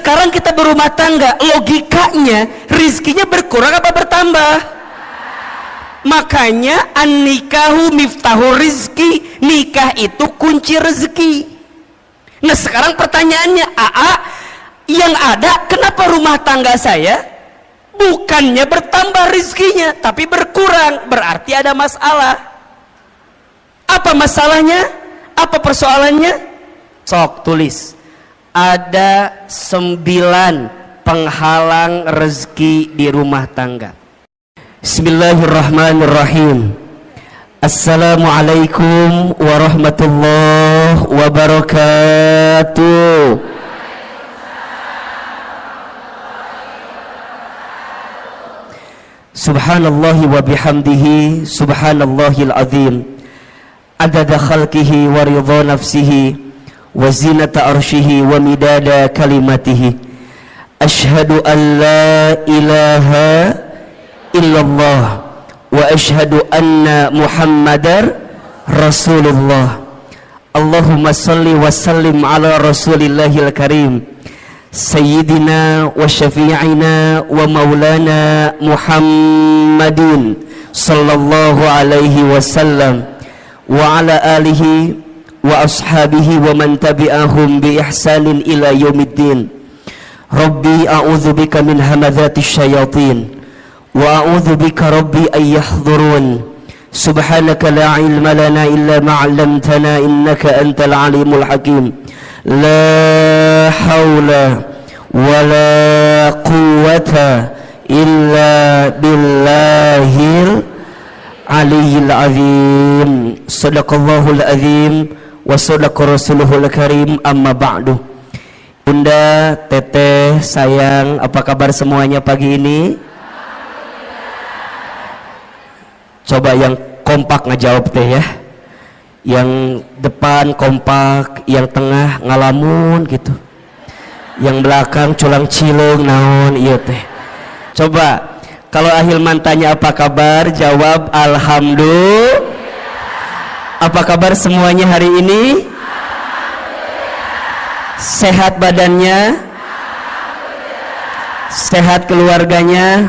sekarang kita berumah tangga, logikanya rizkinya berkurang apa bertambah? Makanya an-nikahu miftahu rizki, nikah itu kunci rezeki. Nah sekarang pertanyaannya, yang ada kenapa rumah tangga saya bukannya bertambah rizkinya tapi berkurang? Berarti ada masalah. Apa masalahnya? Apa persoalannya? Sok tulis. Ada 9 penghalang rezeki di rumah tangga. Bismillahirrahmanirrahim. Assalamualaikum warahmatullahi wabarakatuh. Subhanallahi wa bihamdihi, subhanallahil azim, adada khalqihi wa ridha nafsihi wa zinata arshihi wa midada kalimatihi. Ashhadu an la ilaha illallah wa ashhadu anna muhammadar rasulullah. Allahumma salli wa sallim ala rasulillahil karim sayyidina wa syafi'ina wa maulana muhammadin sallallahu alaihi wasallam wa ala alihi wa ashabihi wa man tabi'ahum bi ihsanin ila yaumiddin. Rabbi a'udzu bika min hamadzatis syayatin wa a'udzu bika rabbi ay yahdurun. Subhanaka la ilma lana illa ma 'allamtana innaka antal alimul hakim. La haula wa la quwwata illa billahil aliyyil azim. Sadaqallahul azim wa sadaqa rasuluhul karim. Amma ba'du. Bunda, teteh, sayang, apa kabar semuanya pagi ini? Coba yang kompak ngejawab teh ya. Yang depan kompak, yang tengah ngalamun gitu, yang belakang culang cilung naon iya teh. Coba kalau Ahilman tanya apa kabar, jawab alhamdulillah. Apa kabar semuanya hari ini? Sehat badannya? Sehat keluarganya?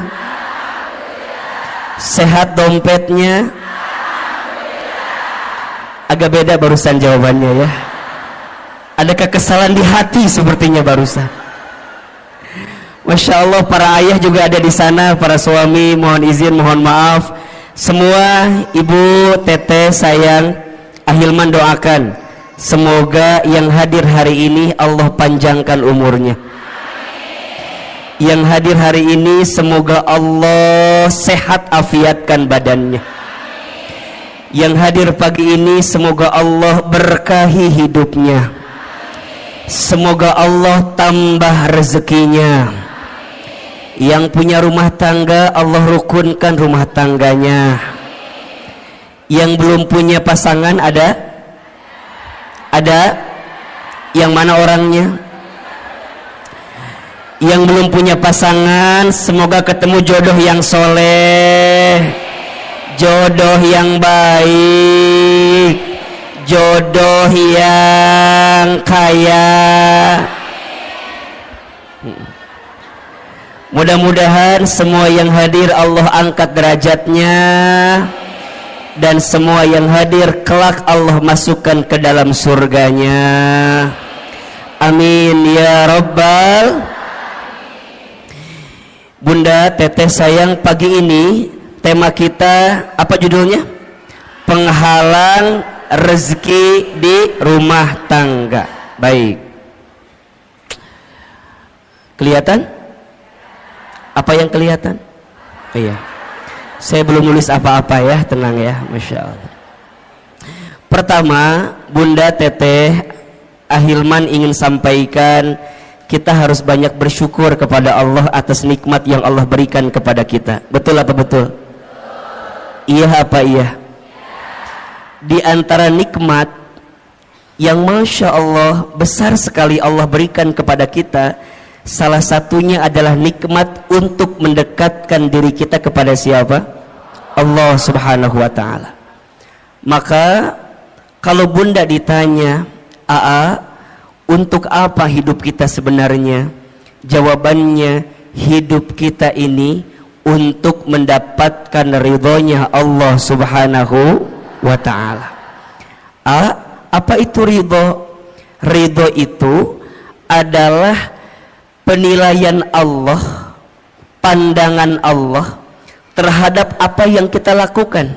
Sehat dompetnya? Agak beda barusan jawabannya ya. Ada kekesalan di hati sepertinya barusan. Masya Allah, para ayah juga ada di sana, para suami mohon izin, mohon maaf. Semua ibu, teteh, sayang, Ahilman doakan semoga yang hadir hari ini Allah panjangkan umurnya. Yang hadir hari ini semoga Allah sehat afiatkan badannya. Yang hadir pagi ini semoga Allah berkahi hidupnya. Semoga Allah tambah rezekinya. Yang punya rumah tangga Allah rukunkan rumah tangganya. Yang belum punya pasangan ada? Ada? Yang mana orangnya? Yang belum punya pasangan semoga ketemu jodoh yang soleh, jodoh yang baik, jodoh yang kaya. Mudah-mudahan semua yang hadir Allah angkat derajatnya, dan semua yang hadir kelak Allah masukkan ke dalam surganya. Amin ya rabbal. Bunda, teteh, sayang, pagi ini tema kita apa judulnya? Penghalang rezeki di rumah tangga. Baik. Kelihatan? Apa yang kelihatan? Oh, iya. Saya belum nulis apa-apa ya, tenang ya, Masya Allah. Pertama, Bunda, teteh, Ahilman ingin sampaikan kita harus banyak bersyukur kepada Allah atas nikmat yang Allah berikan kepada kita. Betul apa betul? Iya apa iya? Di antara nikmat yang Masya Allah besar sekali Allah berikan kepada kita, salah satunya adalah nikmat untuk mendekatkan diri kita kepada siapa? Allah Subhanahu wa ta'ala. Maka kalau Bunda ditanya, untuk apa hidup kita sebenarnya? Jawabannya, hidup kita ini untuk mendapatkan ridhonya Allah Subhanahu wa ta'ala. Apa itu ridho? Ridho itu adalah penilaian Allah, pandangan Allah terhadap apa yang kita lakukan,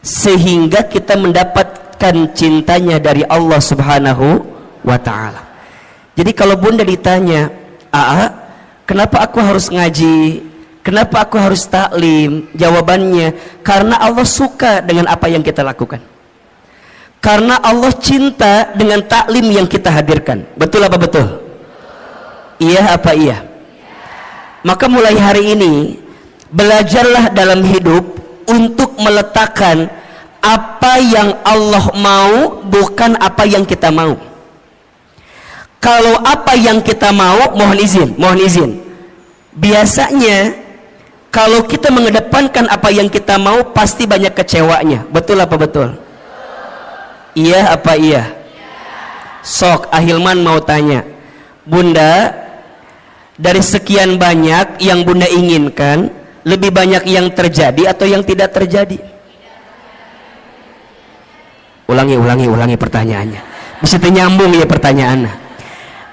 sehingga kita mendapatkan cintanya dari Allah Subhanahu wa ta'ala. Jadi kalau bunda ditanya, kenapa aku harus ngaji, kenapa aku harus taklim? Jawabannya, karena Allah suka dengan apa yang kita lakukan, karena Allah cinta dengan taklim yang kita hadirkan. Betul apa betul? Iya apa iya? Maka mulai hari ini belajarlah dalam hidup untuk meletakkan apa yang Allah mau, bukan apa yang kita mau. Kalau apa yang kita mau, mohon izin, biasanya kalau kita mengedepankan apa yang kita mau, pasti banyak kecewanya. Betul apa betul? Iya apa iya? Sok Ahilman mau tanya, bunda, dari sekian banyak yang bunda inginkan, lebih banyak yang terjadi atau yang tidak terjadi? Ulangi pertanyaannya, bisa nyambung ya pertanyaannya.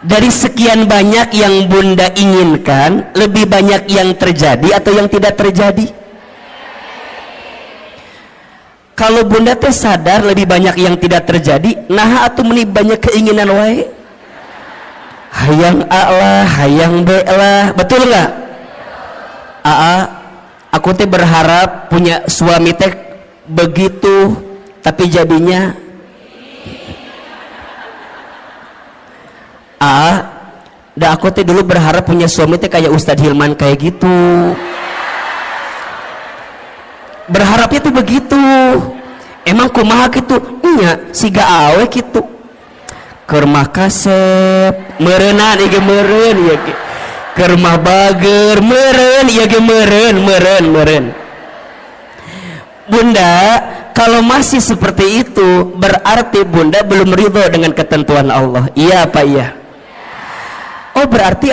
Dari sekian banyak yang bunda inginkan, lebih banyak yang terjadi atau yang tidak terjadi? Kalau bunda teh sadar lebih banyak yang tidak terjadi, nah atau meni banyak keinginan wae, hayang A lah, hayang B lah, betul nggak? Aku teh berharap punya suami teh begitu, tapi jadinya aku teh dulu berharap punya suami teh kayak Ustadz Hilman kayak gitu. Berharapnya tuh begitu. Emang kumaha gitu? Nya siga awe gitu. Keur mah kasep, meureunna ieu meureun ieu ge. Keur mah bager, meureun ieu ge meureun. Bunda, kalau masih seperti itu berarti bunda belum ridho dengan ketentuan Allah. Iya apa iya? Oh berarti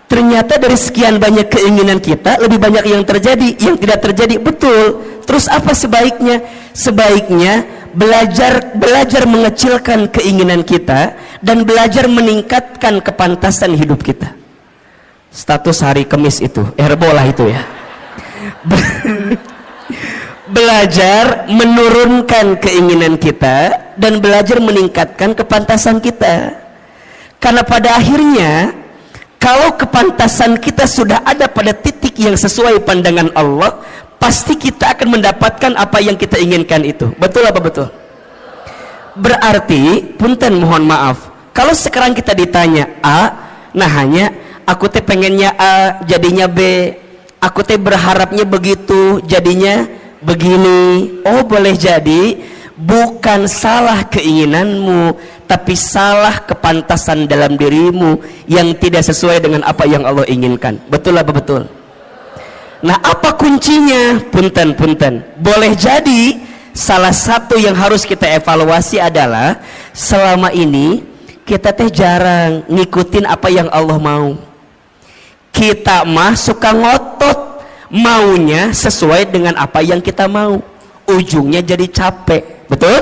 ternyata dari sekian banyak keinginan kita, lebih banyak yang terjadi, yang tidak terjadi. Betul. Terus apa sebaiknya? Sebaiknya belajar mengecilkan keinginan kita dan belajar meningkatkan kepantasan hidup kita. Status hari Kamis itu, Herbolah itu ya. Belajar menurunkan keinginan kita dan belajar meningkatkan kepantasan kita. Karena pada akhirnya, kalau kepantasan kita sudah ada pada titik yang sesuai pandangan Allah, pasti kita akan mendapatkan apa yang kita inginkan itu. Betul apa betul? Berarti, punten mohon maaf, kalau sekarang kita ditanya nah hanya aku teh pengennya A, jadinya B, aku teh berharapnya begitu, jadinya begini. Oh boleh jadi bukan salah keinginanmu, tapi salah kepantasan dalam dirimu yang tidak sesuai dengan apa yang Allah inginkan. Betul apa betul? Nah apa kuncinya? Punten. Boleh jadi salah satu yang harus kita evaluasi adalah selama ini kita teh jarang ngikutin apa yang Allah mau. Kita mah suka ngotot maunya sesuai dengan apa yang kita mau, ujungnya jadi capek. Betul?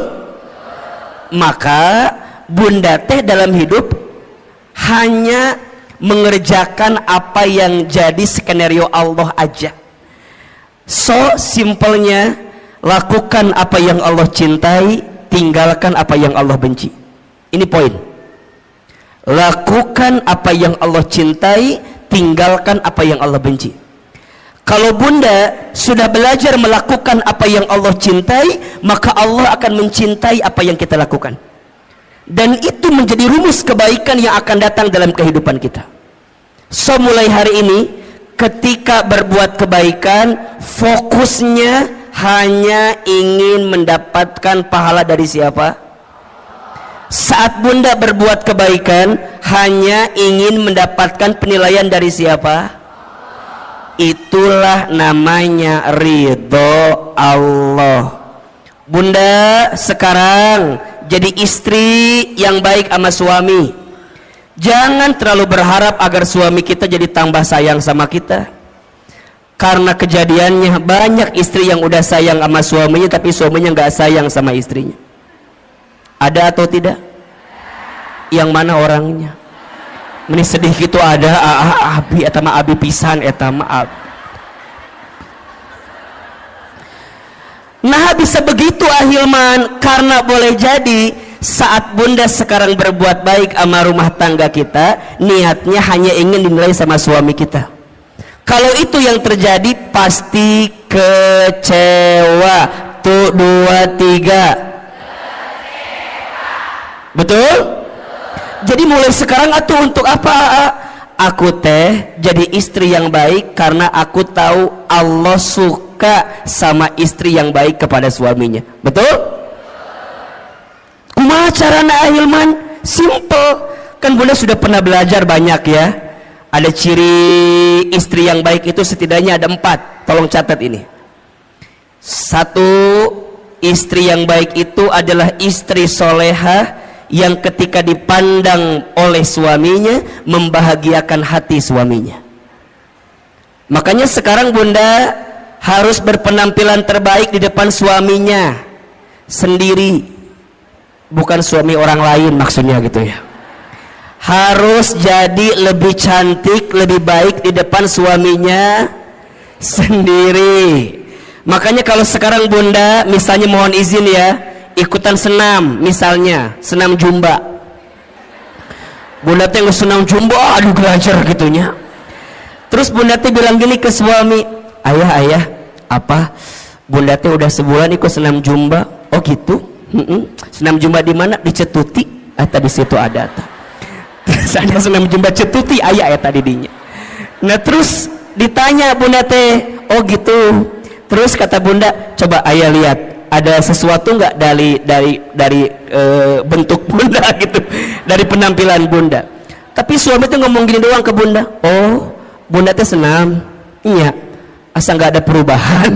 Maka bunda teh dalam hidup hanya mengerjakan apa yang jadi skenario Allah aja. So simpelnya, lakukan apa yang Allah cintai, tinggalkan apa yang Allah benci. Ini poin. Lakukan apa yang Allah cintai, tinggalkan apa yang Allah benci. Kalau bunda sudah belajar melakukan apa yang Allah cintai, maka Allah akan mencintai apa yang kita lakukan. Dan itu menjadi rumus kebaikan yang akan datang dalam kehidupan kita. So mulai hari ini, ketika berbuat kebaikan, fokusnya hanya ingin mendapatkan pahala dari siapa? Saat bunda berbuat kebaikan, hanya ingin mendapatkan penilaian dari siapa? Itulah namanya ridho Allah. Bunda sekarang jadi istri yang baik sama suami, Jangan terlalu berharap agar suami kita jadi tambah sayang sama kita, karena kejadiannya banyak istri yang udah sayang sama suaminya tapi suaminya nggak sayang sama istrinya. Ada atau tidak? Yang mana orangnya? Ini sedih gitu ada abi etama abi pisan etama abi. Nah bisa begitu Ahilman, karena boleh jadi saat bunda sekarang berbuat baik sama rumah tangga kita, niatnya hanya ingin dinilai sama suami kita. Kalau itu yang terjadi pasti kecewa. Tuh 2, 3. Betul? Jadi mulai sekarang atuh untuk apa? Aku teh jadi istri yang baik karena aku tahu Allah suka sama istri yang baik kepada suaminya. Betul? Kumaha carana Ahilman? Simple. Kan bunda sudah pernah belajar banyak ya. Ada ciri istri yang baik itu setidaknya ada 4. Tolong catat ini. 1, istri yang baik itu adalah istri solehah yang ketika dipandang oleh suaminya membahagiakan hati suaminya. Makanya sekarang bunda harus berpenampilan terbaik di depan suaminya sendiri, bukan suami orang lain maksudnya gitu ya. Harus jadi lebih cantik, lebih baik di depan suaminya sendiri. Makanya kalau sekarang bunda misalnya mohon izin ya, ikutan senam, misalnya senam jumba, bunda teh senam jumba, aduh belajar gitunya. Terus bunda teh bilang gini ke suami, ayah apa bunda teh udah sebulan ikut senam jumba. Oh gitu. Senam jumba di mana? Di Cetuti. Tadi situ ada. Terus ada senam jumba Cetuti, ayah tadi dinya. Nah terus ditanya bunda teh, oh gitu. Terus kata bunda, coba ayah lihat ada sesuatu nggak dari bentuk bunda gitu, dari penampilan bunda. Tapi suami tuh ngomong gini doang ke bunda, oh bunda teh senam, iya, asa nggak ada perubahan.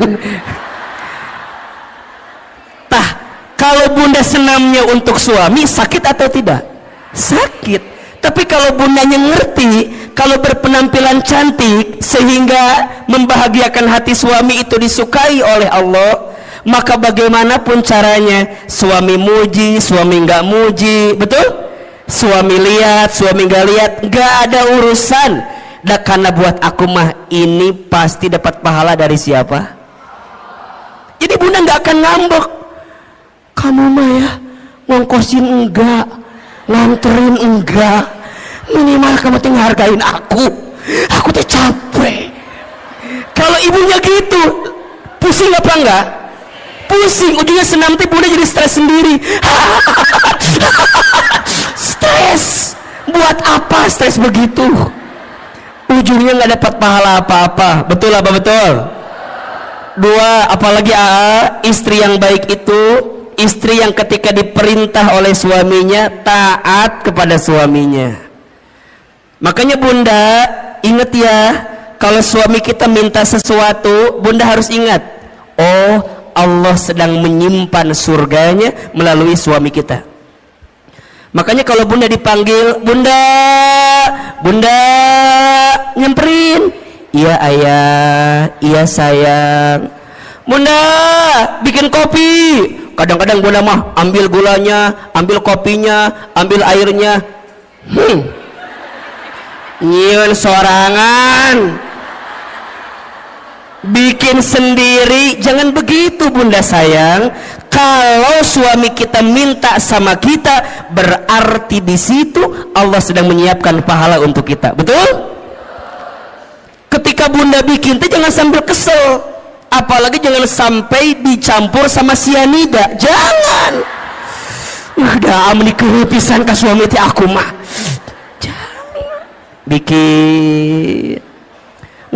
Tah, kalau bunda senamnya untuk suami sakit atau tidak? Sakit. Tapi kalau bundanya ngerti, kalau berpenampilan cantik sehingga membahagiakan hati suami itu disukai oleh Allah, maka bagaimanapun caranya, suami muji, suami nggak muji, betul? Suami lihat, suami nggak lihat, nggak ada urusan. Dah karena buat aku mah ini pasti dapat pahala dari siapa? Jadi bunda nggak akan ngambek. Kamu mah ya ngongkosin enggak, nganterin enggak, minimal kamu tuh ngehargain aku tuh capek. Kalau ibunya gitu pusing apa enggak? Pusing, ujungnya senam teh bunda jadi stres sendiri. Stres buat apa stres begitu? Ujungnya nggak dapat pahala apa-apa. Betul apa betul? 2, apalagi istri yang baik itu istri yang ketika diperintah oleh suaminya taat kepada suaminya. Makanya bunda ingat ya, kalau suami kita minta sesuatu, bunda harus ingat, oh Allah sedang menyimpan surganya melalui suami kita. Makanya kalau bunda dipanggil, bunda nyamperin, iya ayah, iya sayang, bunda bikin kopi. Kadang-kadang bunda mah ambil gulanya, ambil kopinya, ambil airnya, nyiun sorangan, bikin sendiri. Jangan begitu bunda sayang. Kalau suami kita minta sama kita, berarti di situ Allah sedang menyiapkan pahala untuk kita. Betul? Ketika bunda bikin itu jangan sambil kesel, apalagi jangan sampai dicampur sama sianida. Jangan. Udah amni kepisan ka suami teh aku mah. Jangan. Bikin.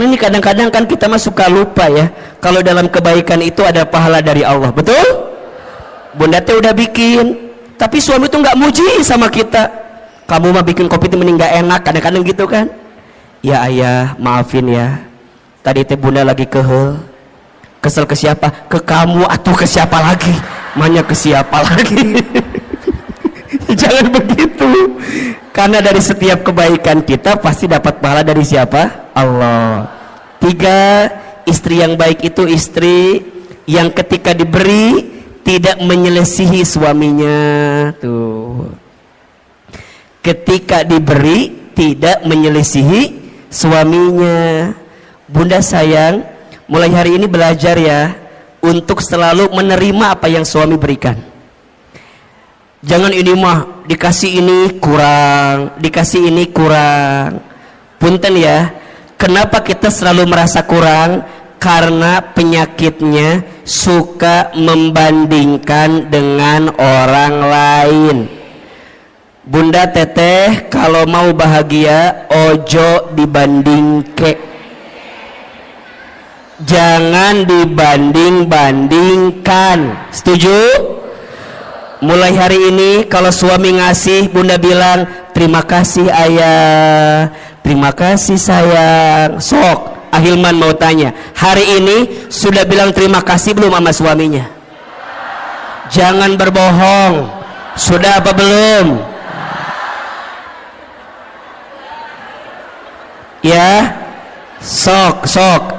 Nah ini kadang-kadang kan kita mah suka lupa ya, kalau dalam kebaikan itu ada pahala dari Allah. Betul? Bunda teh udah bikin, tapi suami tuh nggak muji sama kita. Kamu mah bikin kopi itu mending nggak enak, kadang-kadang gitu kan. Ya ayah maafin ya, tadi teh bunda lagi kesel ke siapa? Ke kamu atau ke siapa lagi? Manya ke siapa lagi? Jangan begitu. Karena dari setiap kebaikan kita pasti dapat pahala dari siapa? Allah. 3, istri yang baik itu istri yang ketika diberi tidak menyelisihi suaminya. Tuh. Ketika diberi tidak menyelisihi suaminya. Bunda sayang, mulai hari ini belajar ya untuk selalu menerima apa yang suami berikan. Jangan ini mah dikasih ini kurang, dikasih ini kurang. Punten ya, kenapa kita selalu merasa kurang? Karena penyakitnya suka membandingkan dengan orang lain. Bunda teteh kalau mau bahagia ojo dibandingke. Jangan dibanding-bandingkan. Setuju? Mulai hari ini kalau suami ngasih, bunda bilang terima kasih ayah, terima kasih sayang. Sok Ahilman mau tanya, hari ini sudah bilang terima kasih belum sama suaminya? Jangan berbohong. Sudah apa belum? Ya, sok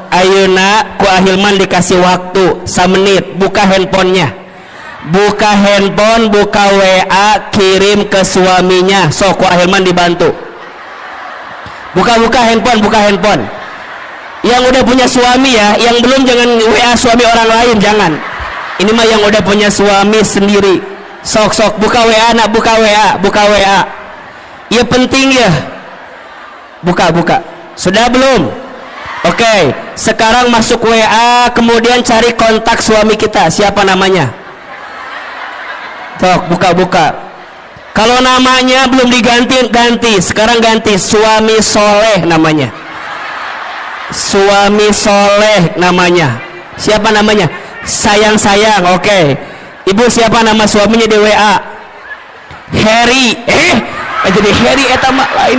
ayeuna ku Ahilman dikasih waktu 1 menit, buka handphonenya, buka handphone, buka WA, kirim ke suaminya. Sok ku Ahilman dibantu. Buka handphone. Yang udah punya suami ya, yang belum jangan WA suami orang lain, jangan. Ini mah yang udah punya suami sendiri. Sok buka WA, nak buka WA. Ya penting ya. Buka. Sudah belum? Oke, sekarang masuk WA, kemudian cari kontak suami kita. Siapa namanya? Sok, buka. Kalau namanya belum diganti, sekarang ganti suami soleh namanya. Suami soleh namanya. Siapa namanya? Sayang. Oke. Ibu siapa nama suaminya di WA? Harry. Jadi Harry eta mah lain.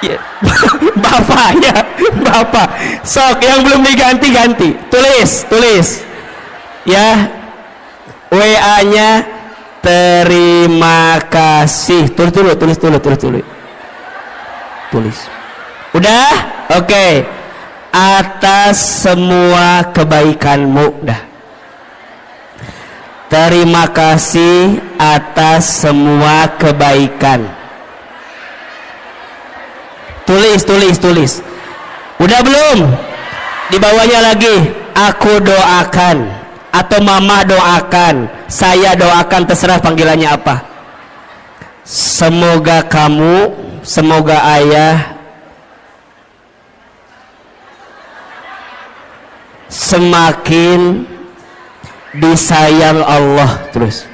Ya. Bapak. Sok yang belum diganti. Tulis. Ya. WA-nya terima kasih. Tulis. Udah? Oke. Atas semua kebaikanmu. Dah. Terima kasih atas semua kebaikan. Tulis. Udah belum? Di bawahnya lagi, aku doakan atau mama doakan, saya doakan, terserah panggilannya apa. Semoga kamu, semoga ayah semakin disayang Allah. Terus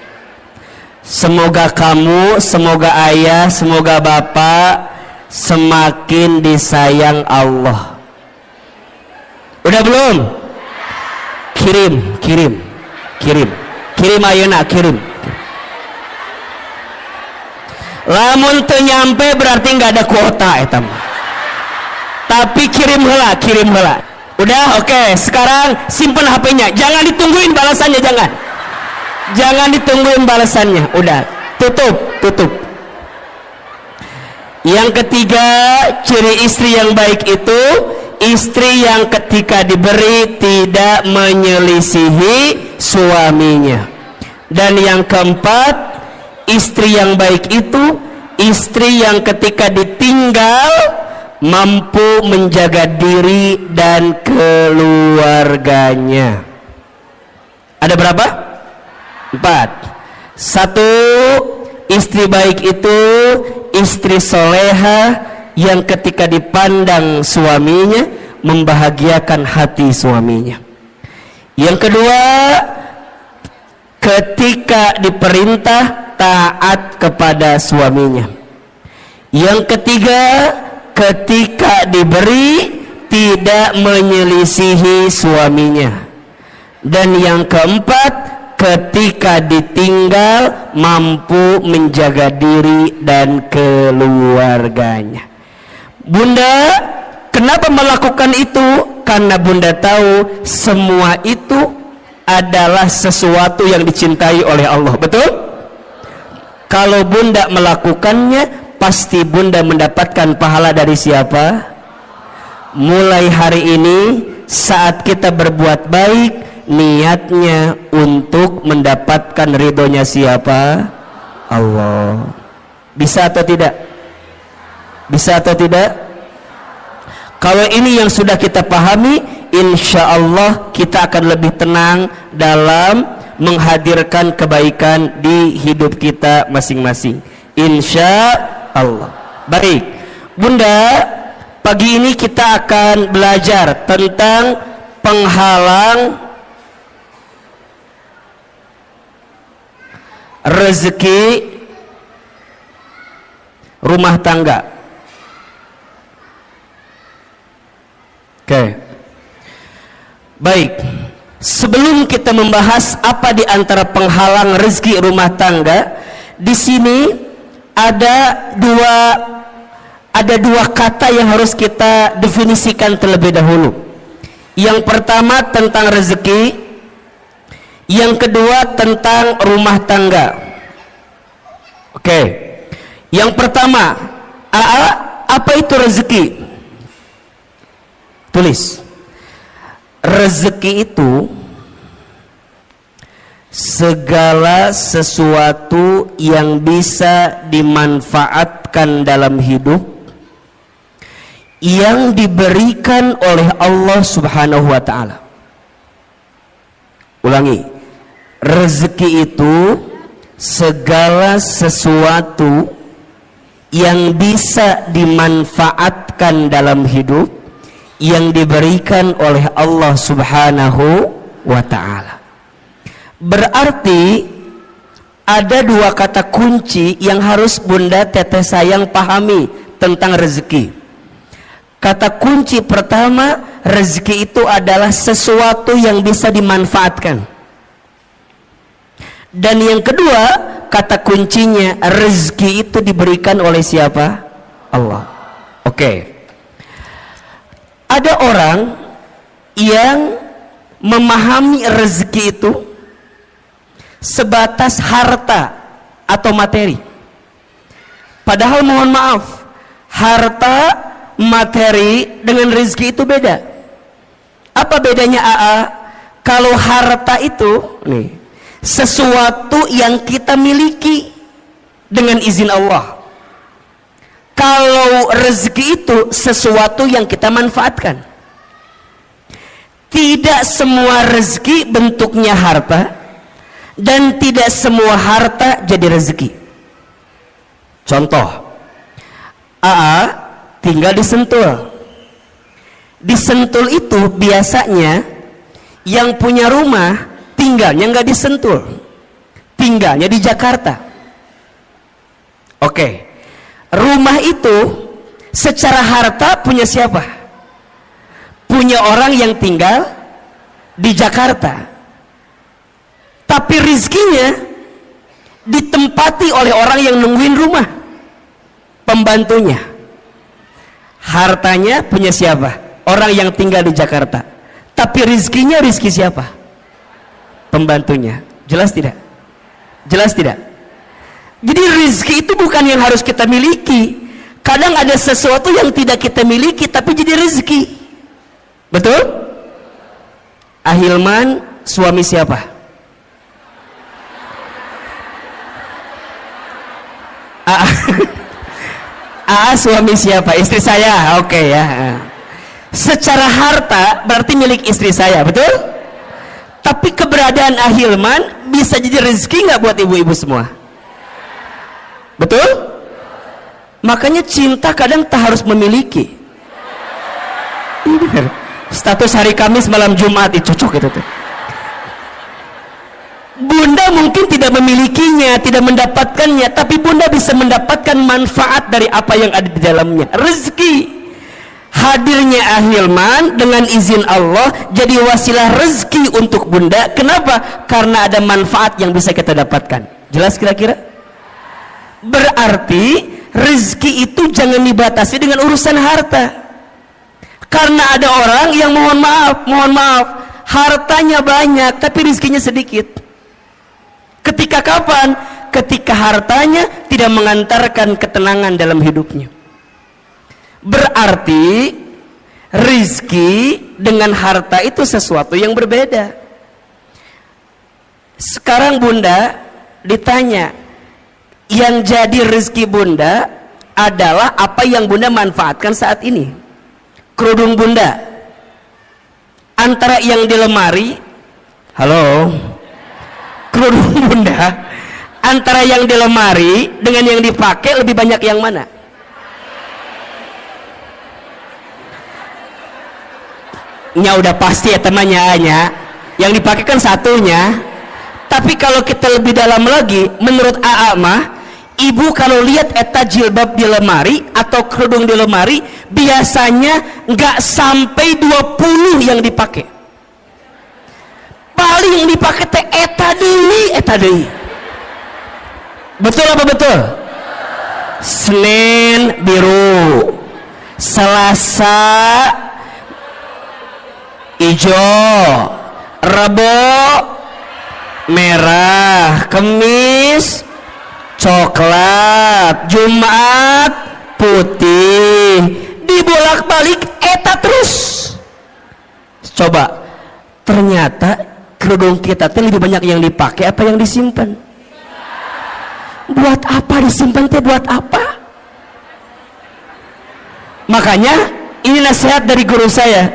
semoga kamu, semoga ayah, semoga bapak semakin disayang Allah. Udah belum? Kirim ayeuna, kirim. Lamun teu nyampe berarti nggak ada kuota eta mah. Tapi kirim heula. Udah, oke. Sekarang simpen HP-nya. Jangan ditungguin balasannya, jangan ditungguin balasannya. Udah, tutup. Yang ketiga, ciri istri yang baik itu istri yang ketika diberi tidak menyelisihi suaminya. Dan yang keempat, istri yang baik itu istri yang ketika ditinggal mampu menjaga diri dan keluarganya. Ada berapa? 4. 1. Istri baik itu istri soleha yang ketika dipandang suaminya membahagiakan hati suaminya. Yang kedua, ketika diperintah taat kepada suaminya. Yang ketiga, ketika diberi tidak menyelisihi suaminya. Dan yang keempat, ketika ditinggal mampu menjaga diri dan keluarganya. Bunda kenapa melakukan itu? Karena bunda tahu semua itu adalah sesuatu yang dicintai oleh Allah. Betul? Kalau bunda melakukannya, pasti bunda mendapatkan pahala dari siapa? Mulai hari ini, saat kita berbuat baik, niatnya untuk mendapatkan ridhonya siapa? Allah. Bisa atau tidak? Bisa atau tidak? Kalau ini yang sudah kita pahami, insya Allah kita akan lebih tenang dalam menghadirkan kebaikan di hidup kita masing-masing, insya Allah. Baik bunda, pagi ini kita akan belajar tentang penghalang rezeki rumah tangga. Oke. Baik. Sebelum kita membahas apa di antara penghalang rezeki rumah tangga, di sini ada dua kata yang harus kita definisikan terlebih dahulu. Yang pertama tentang rezeki, yang kedua tentang rumah tangga. Oke. Yang pertama, apa itu rezeki? Tulis. Rezeki itu segala sesuatu yang bisa dimanfaatkan dalam hidup, yang diberikan oleh Allah Subhanahu wa ta'ala. Ulangi, rezeki itu segala sesuatu yang bisa dimanfaatkan dalam hidup, yang diberikan oleh Allah Subhanahu wa ta'ala. Berarti ada dua kata kunci yang harus bunda teteh sayang pahami tentang rezeki. Kata kunci pertama, rezeki itu adalah sesuatu yang bisa dimanfaatkan. Dan yang kedua, kata kuncinya, rezeki itu diberikan oleh siapa? Allah. Oke. Ada orang yang memahami rezeki itu sebatas harta atau materi. Padahal mohon maaf, harta, materi dengan rezeki itu beda. Apa bedanya AA? Kalau harta itu nih, sesuatu yang kita miliki dengan izin Allah. Kalau rezeki itu sesuatu yang kita manfaatkan. Tidak semua rezeki bentuknya harta, dan tidak semua harta jadi rezeki. Contoh, AA tinggal di Sentul. Di Sentul itu biasanya yang punya rumah tinggalnya nggak di Sentul, tinggalnya di Jakarta. Oke. Rumah itu secara harta punya siapa? Punya orang yang tinggal di Jakarta. Tapi rizkinya ditempati oleh orang yang nungguin rumah, pembantunya. Hartanya punya siapa? Orang yang tinggal di Jakarta. Tapi rizkinya rizki siapa? Pembantunya. Jelas tidak? Jelas tidak? Jadi rezeki itu bukan yang harus kita miliki. Kadang ada sesuatu yang tidak kita miliki tapi jadi rezeki. Betul? Ahilman suami siapa? Suami siapa? Istri saya. Oke ya. Secara harta berarti milik istri saya, betul? Tapi keberadaan Ahilman bisa jadi rezeki nggak buat ibu-ibu semua? Betul? Makanya cinta kadang tak harus memiliki. Status hari Kamis malam Jumat itu cocok itu tuh. Bunda mungkin tidak memilikinya, tidak mendapatkannya, tapi bunda bisa mendapatkan manfaat dari apa yang ada di dalamnya. Rezeki. Hadirnya Ahilman dengan izin Allah jadi wasilah rezeki untuk bunda. Kenapa? Karena ada manfaat yang bisa kita dapatkan. Jelas kira-kira? Berarti rezeki itu jangan dibatasi dengan urusan harta. Karena ada orang yang mohon maaf, hartanya banyak tapi rezekinya sedikit. Ketika kapan? ketika hartanya tidak mengantarkan ketenangan dalam hidupnya. Berarti rizki dengan harta itu sesuatu yang berbeda. Sekarang bunda ditanya, yang jadi rizki bunda adalah apa yang bunda manfaatkan saat ini. Kerudung bunda antara yang di lemari, halo, kerudung bunda antara yang di lemari dengan yang dipakai lebih banyak yang mana? Nya udah pasti ya temannya, yang dipakai kan satunya. Tapi kalau kita lebih dalam lagi, menurut AA mah, ibu kalau lihat eta jilbab di lemari atau kerudung di lemari, biasanya nggak sampai 20 yang dipakai. Paling yang dipakai teh eta deui. Betul apa betul? Senin biru, Selasa hijau, Rebo merah, Kamis coklat, Jumat putih, dibolak-balik eta terus. Coba, ternyata kerudung kita tuh lebih banyak yang dipakai apa yang disimpan? Buat apa disimpan teh? Buat apa? Makanya ini nasihat dari guru saya.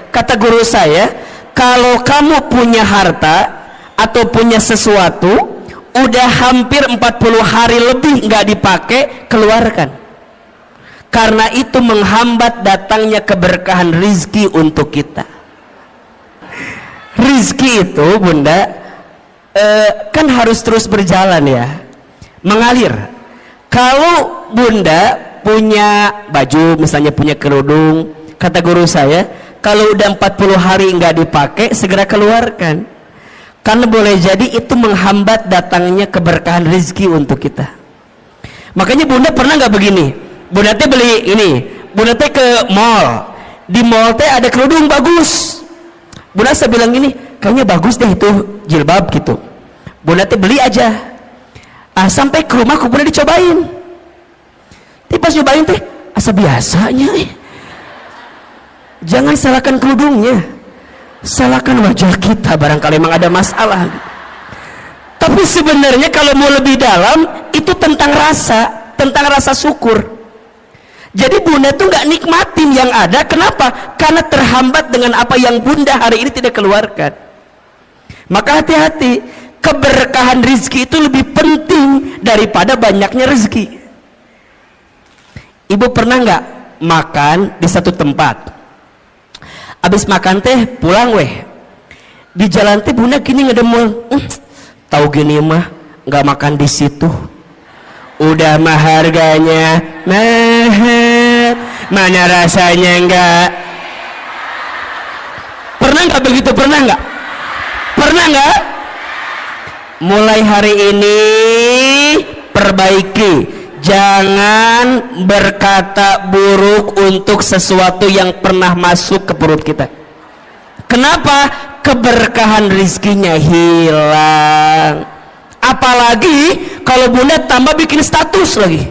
Kata guru saya, kalau kamu punya harta atau punya sesuatu udah hampir 40 hari lebih nggak dipakai, keluarkan. Karena itu menghambat datangnya keberkahan rizki untuk kita. Rizki itu bunda kan harus terus berjalan ya, mengalir. Kalau bunda punya baju, misalnya punya kerudung, kata guru saya, kalau udah 40 hari nggak dipakai, segera keluarkan. Karena boleh jadi itu menghambat datangnya keberkahan rezeki untuk kita. Makanya bunda pernah nggak begini? Bunda teh beli ini, bunda teh ke mall, di mall teh ada kerudung bagus. Bunda saya bilang gini, kayaknya bagus deh itu jilbab gitu. Bunda teh beli aja. Sampai ke rumah bunda dicobain. Tapi pas nyobain teh asa biasanya. Jangan salahkan kerudungnya, salahkan wajah kita, barangkali memang ada masalah. Tapi sebenarnya kalau mau lebih dalam, itu tentang rasa syukur. Jadi bunda tuh nggak nikmatin yang ada. Kenapa? Karena terhambat dengan apa yang bunda hari ini tidak keluarkan. Maka hati-hati, keberkahan rezeki itu lebih penting daripada banyaknya rezeki. Ibu pernah nggak makan di satu tempat, abis makan teh pulang weh, di jalan teh bunda gini ngedemul, tahu gini mah nggak makan di situ, udah mah harganya mahal, mana rasanya enggak. Pernah nggak begitu? Pernah nggak? Mulai hari ini perbaiki. Jangan berkata buruk untuk sesuatu yang pernah masuk ke perut kita. Kenapa? Keberkahan rizkinya hilang. Apalagi kalau bunda tambah bikin status lagi,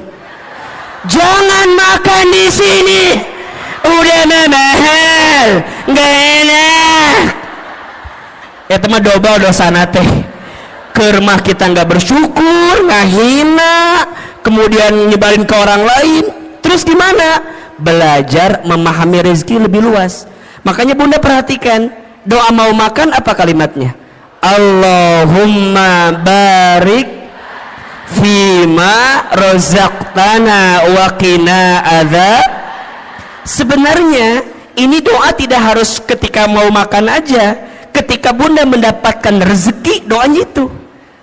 jangan makan di sini, udah mahal, nggak enak. Ya teman dobel dosana teh. Ke rumah kita nggak bersyukur, ngahina, kemudian nyebarin ke orang lain. Terus gimana? Belajar memahami rezeki lebih luas. Makanya bunda perhatikan, doa mau makan apa kalimatnya? Allahumma barik fima rozaqtana wa qina adzab. Sebenarnya ini doa tidak harus ketika mau makan aja. Ketika bunda mendapatkan rezeki, doanya itu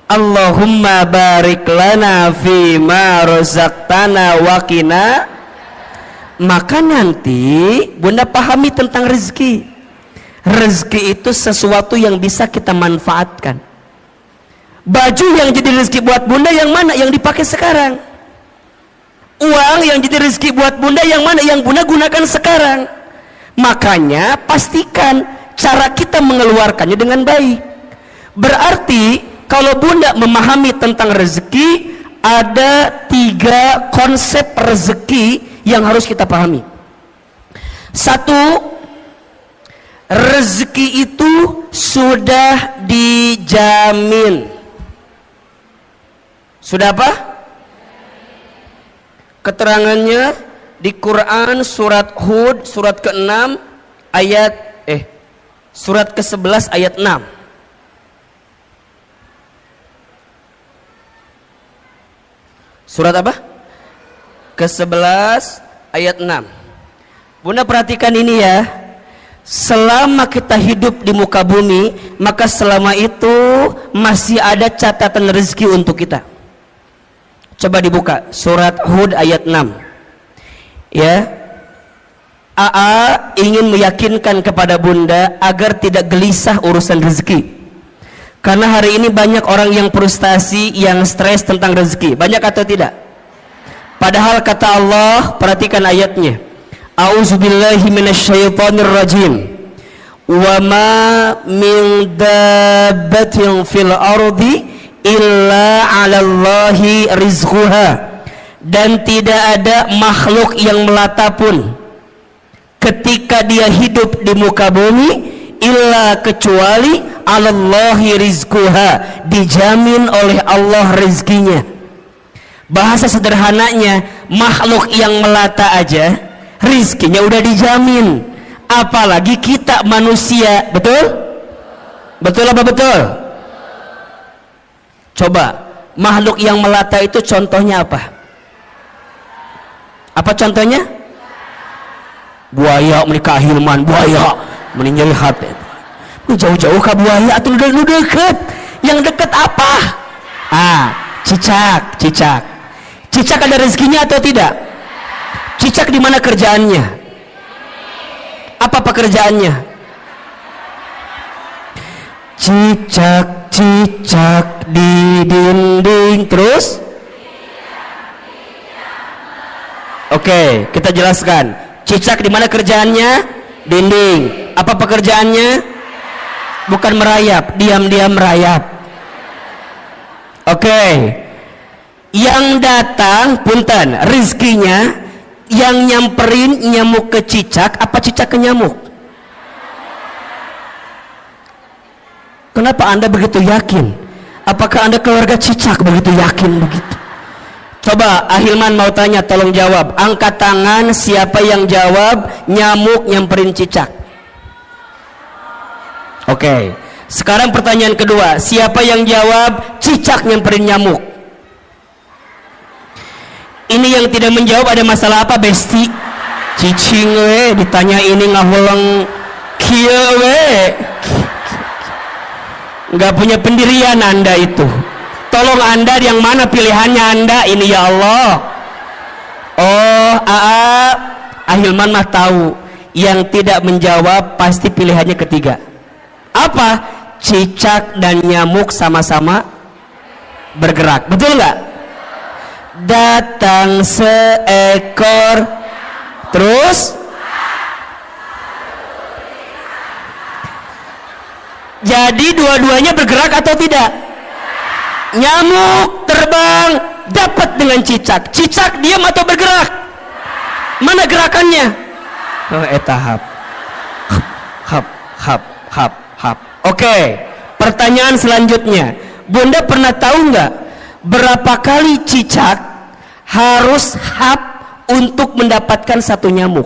Allahumma barik lana fima rozaqtana wa qina. Maka nanti bunda pahami tentang rezeki. Rezeki itu sesuatu yang bisa kita manfaatkan. Baju yang jadi rezeki buat bunda yang mana? Yang dipakai sekarang. Uang yang jadi rezeki buat bunda yang mana? Yang bunda gunakan sekarang. Makanya pastikan cara kita mengeluarkannya dengan baik. Berarti kalau Bunda memahami tentang rezeki, ada 3 konsep rezeki yang harus kita pahami. Satu, rezeki itu sudah dijamin. Sudah apa? Keterangannya di Quran surat Hud surat ke-6 surat ke-11 ayat 6. Surat apa? Ke-11 ayat 6. Bunda perhatikan ini ya. Selama kita hidup di muka bumi, maka selama itu masih ada catatan rezeki untuk kita. Coba dibuka surat Hud ayat 6. Ya. AA ingin meyakinkan kepada Bunda agar tidak gelisah urusan rezeki. Karena hari ini banyak orang yang frustasi, yang stres tentang rezeki. Banyak atau tidak? Padahal kata Allah, perhatikan ayatnya. A'udzubillahi minasyaitonirrajim. Wa ma min dabbatin fil ardi illa 'alallahi rizquha. Dan tidak ada makhluk yang melata pun ketika dia hidup di muka bumi illa kecuali 'alallahi rizquha, dijamin oleh Allah rezekinya. Bahasa sederhananya, makhluk yang melata aja rizkinya udah dijamin, apalagi kita manusia. Betul? Betul apa betul? Coba, makhluk yang melata itu contohnya apa? Apa contohnya? Buaya, menikah Hilman, buaya meninjau hati. Jauh-jauh ke buaya atau lu deket? Yang deket apa? Cicak. Cicak ada rezekinya atau tidak? Cicak di mana kerjaannya? Apa pekerjaannya? Cicak di dinding. Terus? Oke, kita jelaskan. Cicak di mana kerjaannya? Dinding. Apa pekerjaannya? Bukan merayap, diam-diam merayap. Oke. Yang datang, punten, rizkinya yang nyamperin nyamuk ke cicak, apa cicak ke nyamuk? Kenapa Anda begitu yakin? Apakah Anda keluarga cicak begitu yakin begitu? Coba Ahilman mau tanya, tolong jawab. Angkat tangan siapa yang jawab nyamuk nyamperin cicak. Oke. Sekarang pertanyaan kedua, siapa yang jawab cicak nyamperin nyamuk? Ini yang tidak menjawab ada masalah apa, Besti? Cicing we ditanya ini ngahulang kieu we. Nggak punya pendirian Anda itu. Tolong Anda yang mana pilihannya Anda ini ya Allah. Oh, Ahilman mah tahu. Yang tidak menjawab pasti pilihannya ketiga. Apa? Cicak dan nyamuk sama-sama bergerak. Betul nggak? Datang seekor, terus jadi dua-duanya bergerak atau tidak? Nyamuk terbang dapat dengan cicak. Cicak diam atau bergerak? Mana gerakannya? Oh, tahap. Hap. Oke. Pertanyaan selanjutnya, Bunda pernah tahu nggak berapa kali cicak harus hap untuk mendapatkan satu nyamuk?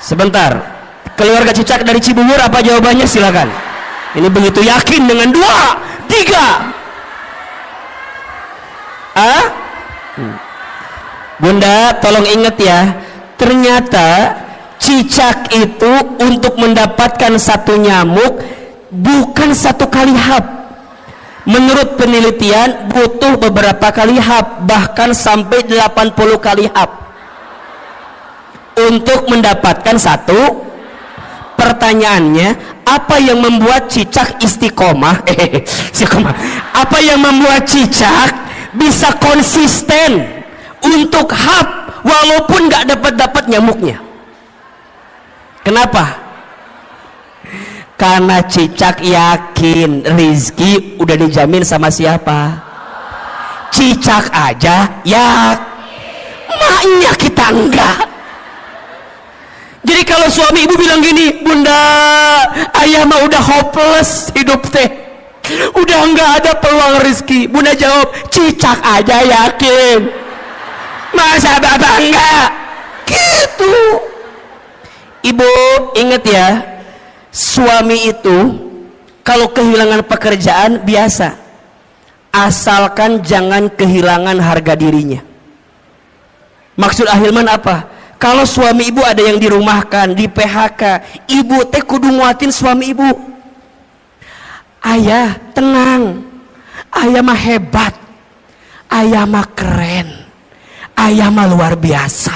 Sebentar. Keluarga cicak dari Cibubur apa jawabannya? Silakan. Ini begitu yakin dengan 2, 3. Bunda tolong ingat ya, ternyata cicak itu untuk mendapatkan satu nyamuk bukan satu kali hap. Menurut penelitian butuh beberapa kali hap, bahkan sampai 80 kali hap untuk mendapatkan satu. Pertanyaannya, apa yang membuat cicak istiqomah? Apa yang membuat cicak bisa konsisten untuk hap walaupun nggak dapat nyamuknya? Kenapa? Karena Cicak yakin rizki udah dijamin sama siapa? Cicak aja ya, maknya kita enggak. Jadi kalau suami ibu bilang gini, bunda, ayah mah udah hopeless hidup teh, udah enggak ada peluang rizki. Bunda jawab, Cicak aja yakin, masa bapak enggak? Gitu. Ibu ingat ya, suami itu kalau kehilangan pekerjaan biasa, asalkan jangan kehilangan harga dirinya. Maksud Ahilman apa? Kalau suami ibu ada yang dirumahkan, di PHK, ibu teh kudu nguatin suami ibu. Ayah tenang, ayah mah hebat, ayah mah keren, ayah mah luar biasa.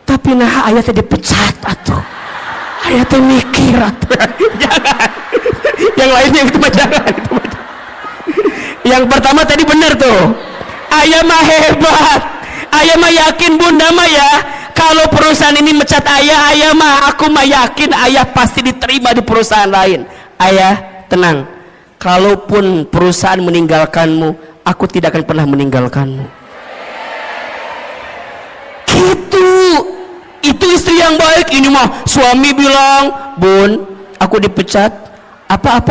Tapi nah ayah teh dipecat atuh, ayah teh mikir atuh. Jangan, yang lainnya itu mah jangan, itu mah. Yang pertama tadi benar tuh, ayah mah hebat, ayah mah yakin bunda mah ya, kalau perusahaan ini mecat ayah, ayah mah aku mah yakin ayah pasti diterima di perusahaan lain. Ayah tenang, kalaupun perusahaan meninggalkanmu, aku tidak akan pernah meninggalkanmu. Gitu. Itu istri yang baik. Ini mah suami bilang, bun, aku dipecat. Apa.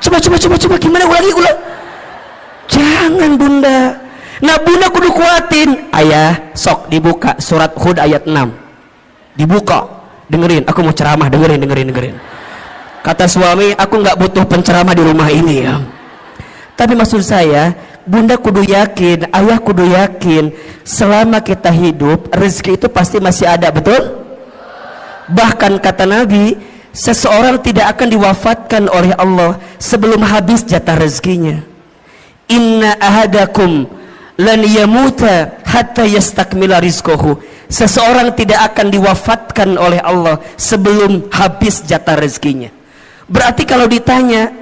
Coba gimana ulangi. Jangan bunda. Nah bunda kudu kuatin. Ayah sok dibuka surat Hud ayat 6. Dibuka, dengerin, aku mau ceramah, dengerin. Kata suami, aku nggak butuh penceramah di rumah ini ya. Tapi maksud saya, bunda kudu yakin, ayah kudu yakin, selama kita hidup rezeki itu pasti masih ada, betul? Bahkan kata Nabi, seseorang tidak akan diwafatkan oleh Allah sebelum habis jatah rezekinya. Inna ahadakum lan yamuta hatta yastakmila rizqahu. Seseorang tidak akan diwafatkan oleh Allah sebelum habis jatah rezekinya. Berarti kalau ditanya,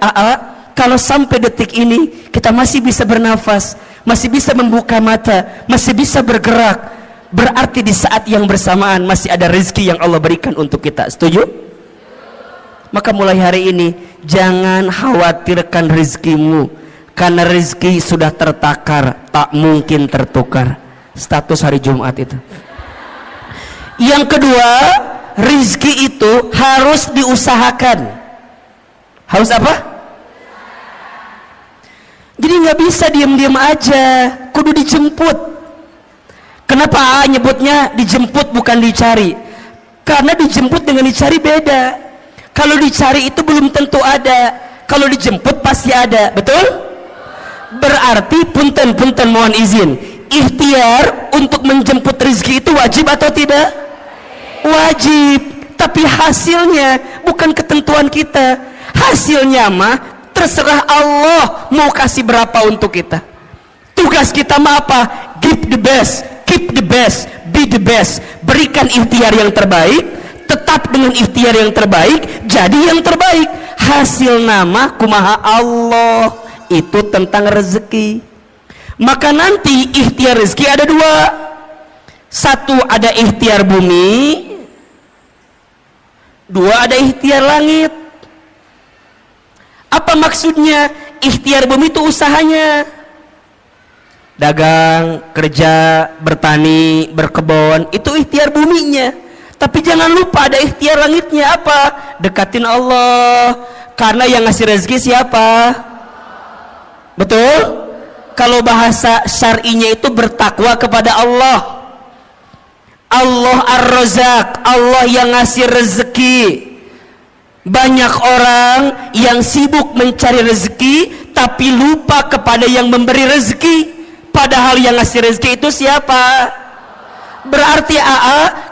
kalau sampai detik ini kita masih bisa bernafas, masih bisa membuka mata, masih bisa bergerak, berarti di saat yang bersamaan masih ada rezeki yang Allah berikan untuk kita. Setuju? Maka mulai hari ini jangan khawatirkan rezekimu, karena rezeki sudah tertakar, tak mungkin tertukar. Status hari Jumat itu. Yang kedua, rezeki itu harus diusahakan. Harus apa? Jadi nggak bisa diam-diam aja, kudu dijemput. Kenapa nyebutnya dijemput bukan dicari? Karena dijemput dengan dicari beda. Kalau dicari itu belum tentu ada, kalau dijemput pasti ada, betul? Berarti punten mohon izin, ikhtiar untuk menjemput rezeki itu wajib atau tidak? Wajib. Tapi hasilnya bukan ketentuan kita. Hasilnya mah terserah Allah mau kasih berapa untuk kita. Tugas kita mah apa? Give the best, keep the best, be the best. Berikan ikhtiar yang terbaik, tetap dengan ikhtiar yang terbaik, jadi yang terbaik. Hasil nama kumaha Allah. Itu tentang rezeki. Maka nanti ikhtiar rezeki ada dua. Satu ada ikhtiar bumi, dua ada ikhtiar langit. Apa maksudnya? Ikhtiar bumi itu usahanya, dagang, kerja, bertani, berkebun, itu ikhtiar buminya. Tapi jangan lupa ada ikhtiar langitnya. Apa? Dekatin Allah, karena yang ngasih rezeki siapa? Betul? Kalau bahasa syar'inya itu bertakwa kepada Allah. Allah Ar-Razzaq, Allah yang ngasih rezeki. Banyak orang yang sibuk mencari rezeki tapi lupa kepada yang memberi rezeki. Padahal yang ngasih rezeki itu siapa? Berarti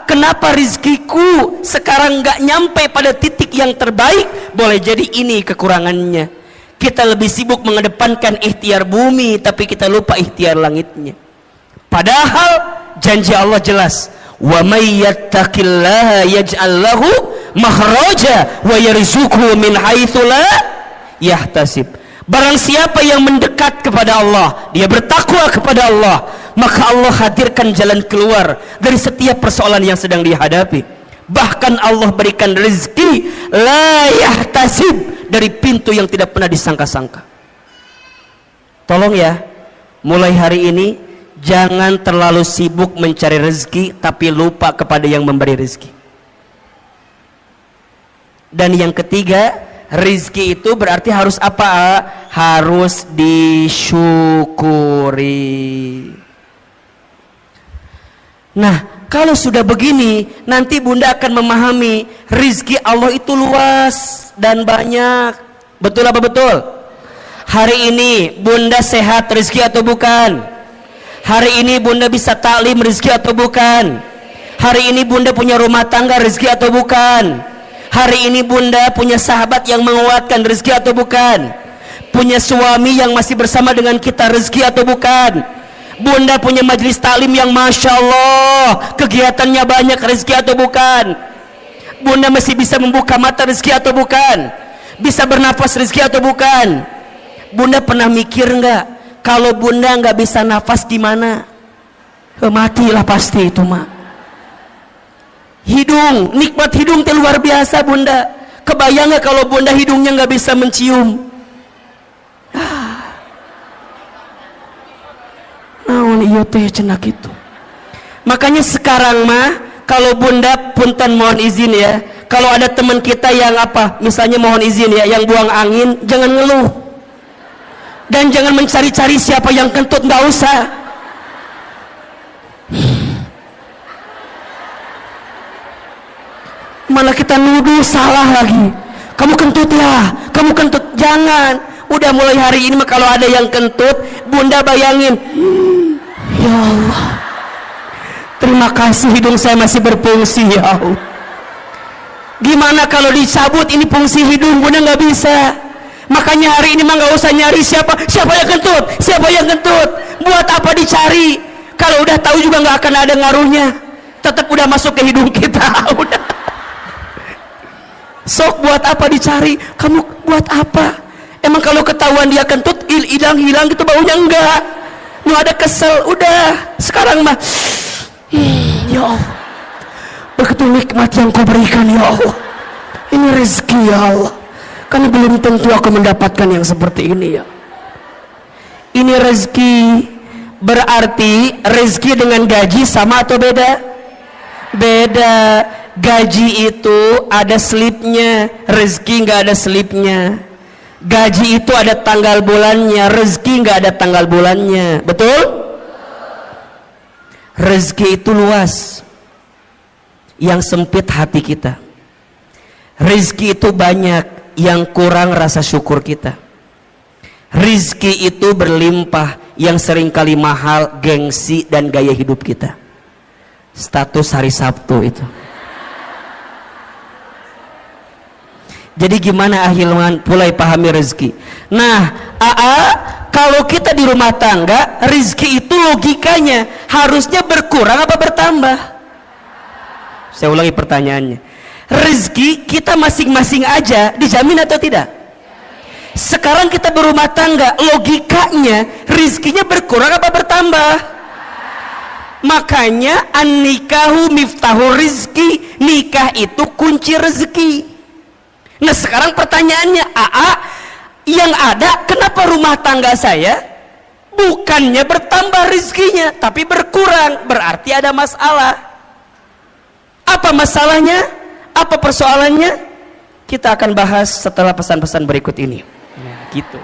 kenapa rezekiku sekarang nggak nyampe pada titik yang terbaik? Boleh jadi ini kekurangannya. Kita lebih sibuk mengedepankan ikhtiar bumi tapi kita lupa ikhtiar langitnya. Padahal janji Allah jelas, wa may yattaqillaha yaj'al lahu makhraja wa yarzuqhu min haitsu la yahtasib. Barang siapa yang mendekat kepada Allah, dia bertakwa kepada Allah, maka Allah hadirkan jalan keluar dari setiap persoalan yang sedang dihadapi. Bahkan Allah berikan rezeki la yahtasib, dari pintu yang tidak pernah disangka-sangka. Tolong ya, mulai hari ini jangan terlalu sibuk mencari rezeki tapi lupa kepada yang memberi rezeki. Dan yang ketiga, rezeki itu berarti harus apa? Harus disyukuri. Nah, kalau sudah begini, nanti bunda akan memahami rezeki Allah itu luas dan banyak. Betul apa betul? Hari ini bunda sehat, rezeki atau bukan? Hari ini bunda bisa taklim, rezeki atau bukan? Hari ini bunda punya rumah tangga, rezeki atau bukan? Hari ini bunda punya sahabat yang menguatkan, rezeki atau bukan? Punya suami yang masih bersama dengan kita, rezeki atau bukan? Bunda punya majelis taklim yang Masya Allah kegiatannya banyak, rezeki atau bukan? Bunda masih bisa membuka mata, rezeki atau bukan? Bisa bernafas, rezeki atau bukan? Bunda pernah mikir nggak, kalau bunda nggak bisa nafas gimana? Matilah pasti itu mak. Hidung, nikmat hidung itu luar biasa bunda. Kebayang nggak kalau bunda hidungnya nggak bisa mencium? Naon iyo teh cenak itu. Makanya sekarang mah kalau bunda punten mohon izin ya, kalau ada teman kita yang apa, misalnya mohon izin ya, yang buang angin, jangan ngeluh dan jangan mencari-cari siapa yang kentut, nggak usah. Malah kita nuduh salah lagi, kamu kentut ya, kamu kentut. Jangan, udah mulai hari ini mah kalau ada yang kentut, bunda bayangin, ya Allah, terima kasih hidung saya masih berfungsi ya Allah. Gimana kalau dicabut ini fungsi hidung, bunda nggak bisa. Makanya hari ini mah nggak usah nyari siapa yang kentut, siapa yang kentut. Buat apa dicari? Kalau udah tahu juga nggak akan ada ngaruhnya. Tetap udah masuk ke hidung kita. Udah. Sok buat apa dicari? Kamu buat apa? Emang kalau ketahuan dia kentut hilang gitu baunya? Enggak. Nu ada kesel, udah. Sekarang mah ya Allah, begitu nikmat yang kau berikan ya Allah. Ini rezeki ya Allah. Kan belum tentu aku mendapatkan yang seperti ini ya. Ini rezeki. Berarti rezeki dengan gaji sama atau beda? Beda. Gaji itu ada slipnya, rezeki nggak ada slipnya. Gaji itu ada tanggal bulannya, rezeki nggak ada tanggal bulannya. Betul? Rezeki itu luas, yang sempit hati kita. Rezeki itu banyak, yang kurang rasa syukur kita. Rezeki itu berlimpah, yang seringkali mahal gengsi dan gaya hidup kita. Status hari Sabtu itu. Jadi gimana ahilman mulai pahami rezeki? Nah, kalau kita di rumah tangga, rezeki itu logikanya harusnya berkurang apa bertambah? Saya ulangi pertanyaannya. Rezeki kita masing-masing aja dijamin atau tidak? Sekarang kita berumah tangga, logikanya rezekinya berkurang apa bertambah? Makanya an-nikahu miftahu rizki, nikah itu kunci rezeki. Nah sekarang pertanyaannya, yang ada kenapa rumah tangga saya bukannya bertambah rezekinya tapi berkurang? Berarti ada masalah. Apa masalahnya? Apa persoalannya? Kita akan bahas setelah pesan-pesan berikut ini. Nah gitu.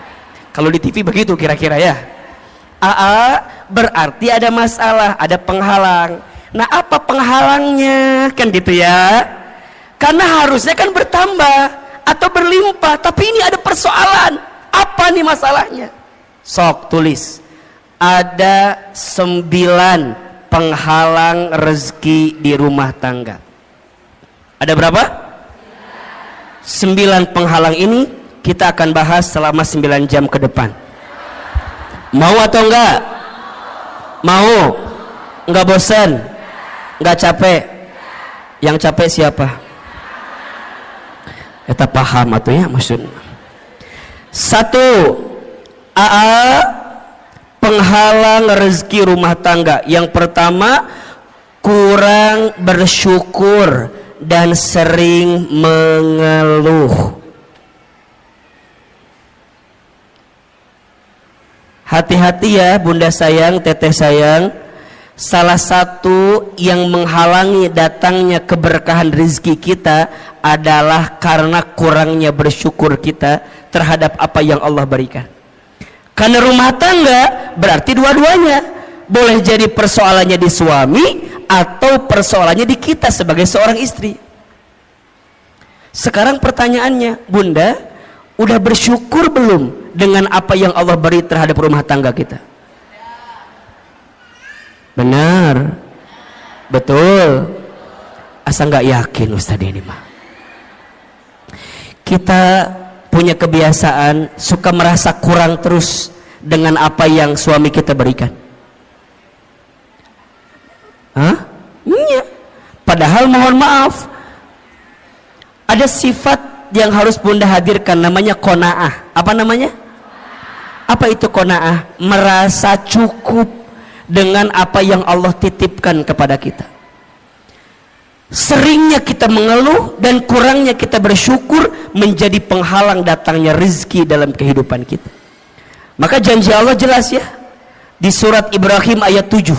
Kalau di TV begitu kira-kira ya. Berarti ada masalah, ada penghalang. Nah apa penghalangnya? Kan gitu ya. Karena harusnya kan bertambah atau berlimpah, tapi ini ada persoalan. Apa nih masalahnya? Sok tulis. Ada 9 penghalang rezeki di rumah tangga. Ada berapa? 9 penghalang ini kita akan bahas selama 9 jam ke depan. Mau atau enggak? Mau? Enggak bosan? Enggak capek? Yang capek siapa? Kita paham atau ya maksudnya. 1. Penghalang rezeki rumah tangga. Yang pertama, kurang bersyukur dan sering mengeluh. Hati-hati ya bunda sayang, teteh sayang. Salah satu yang menghalangi datangnya keberkahan rezeki kita adalah karena kurangnya bersyukur kita terhadap apa yang Allah berikan. Karena rumah tangga berarti dua-duanya. Boleh jadi persoalannya di suami atau persoalannya di kita sebagai seorang istri. Sekarang pertanyaannya, bunda, udah bersyukur belum dengan apa yang Allah beri terhadap rumah tangga kita? Benar, betul. Asa nggak yakin Ustadz ini mah. Kita punya kebiasaan suka merasa kurang terus dengan apa yang suami kita berikan. Hah? Iya. Padahal mohon maaf, ada sifat yang harus bunda hadirkan, namanya qanaah. Apa namanya? Apa itu qanaah? Merasa cukup dengan apa yang Allah titipkan kepada kita. Seringnya kita mengeluh dan kurangnya kita bersyukur menjadi penghalang datangnya rezeki dalam kehidupan kita. Maka janji Allah jelas ya di surat Ibrahim ayat 7.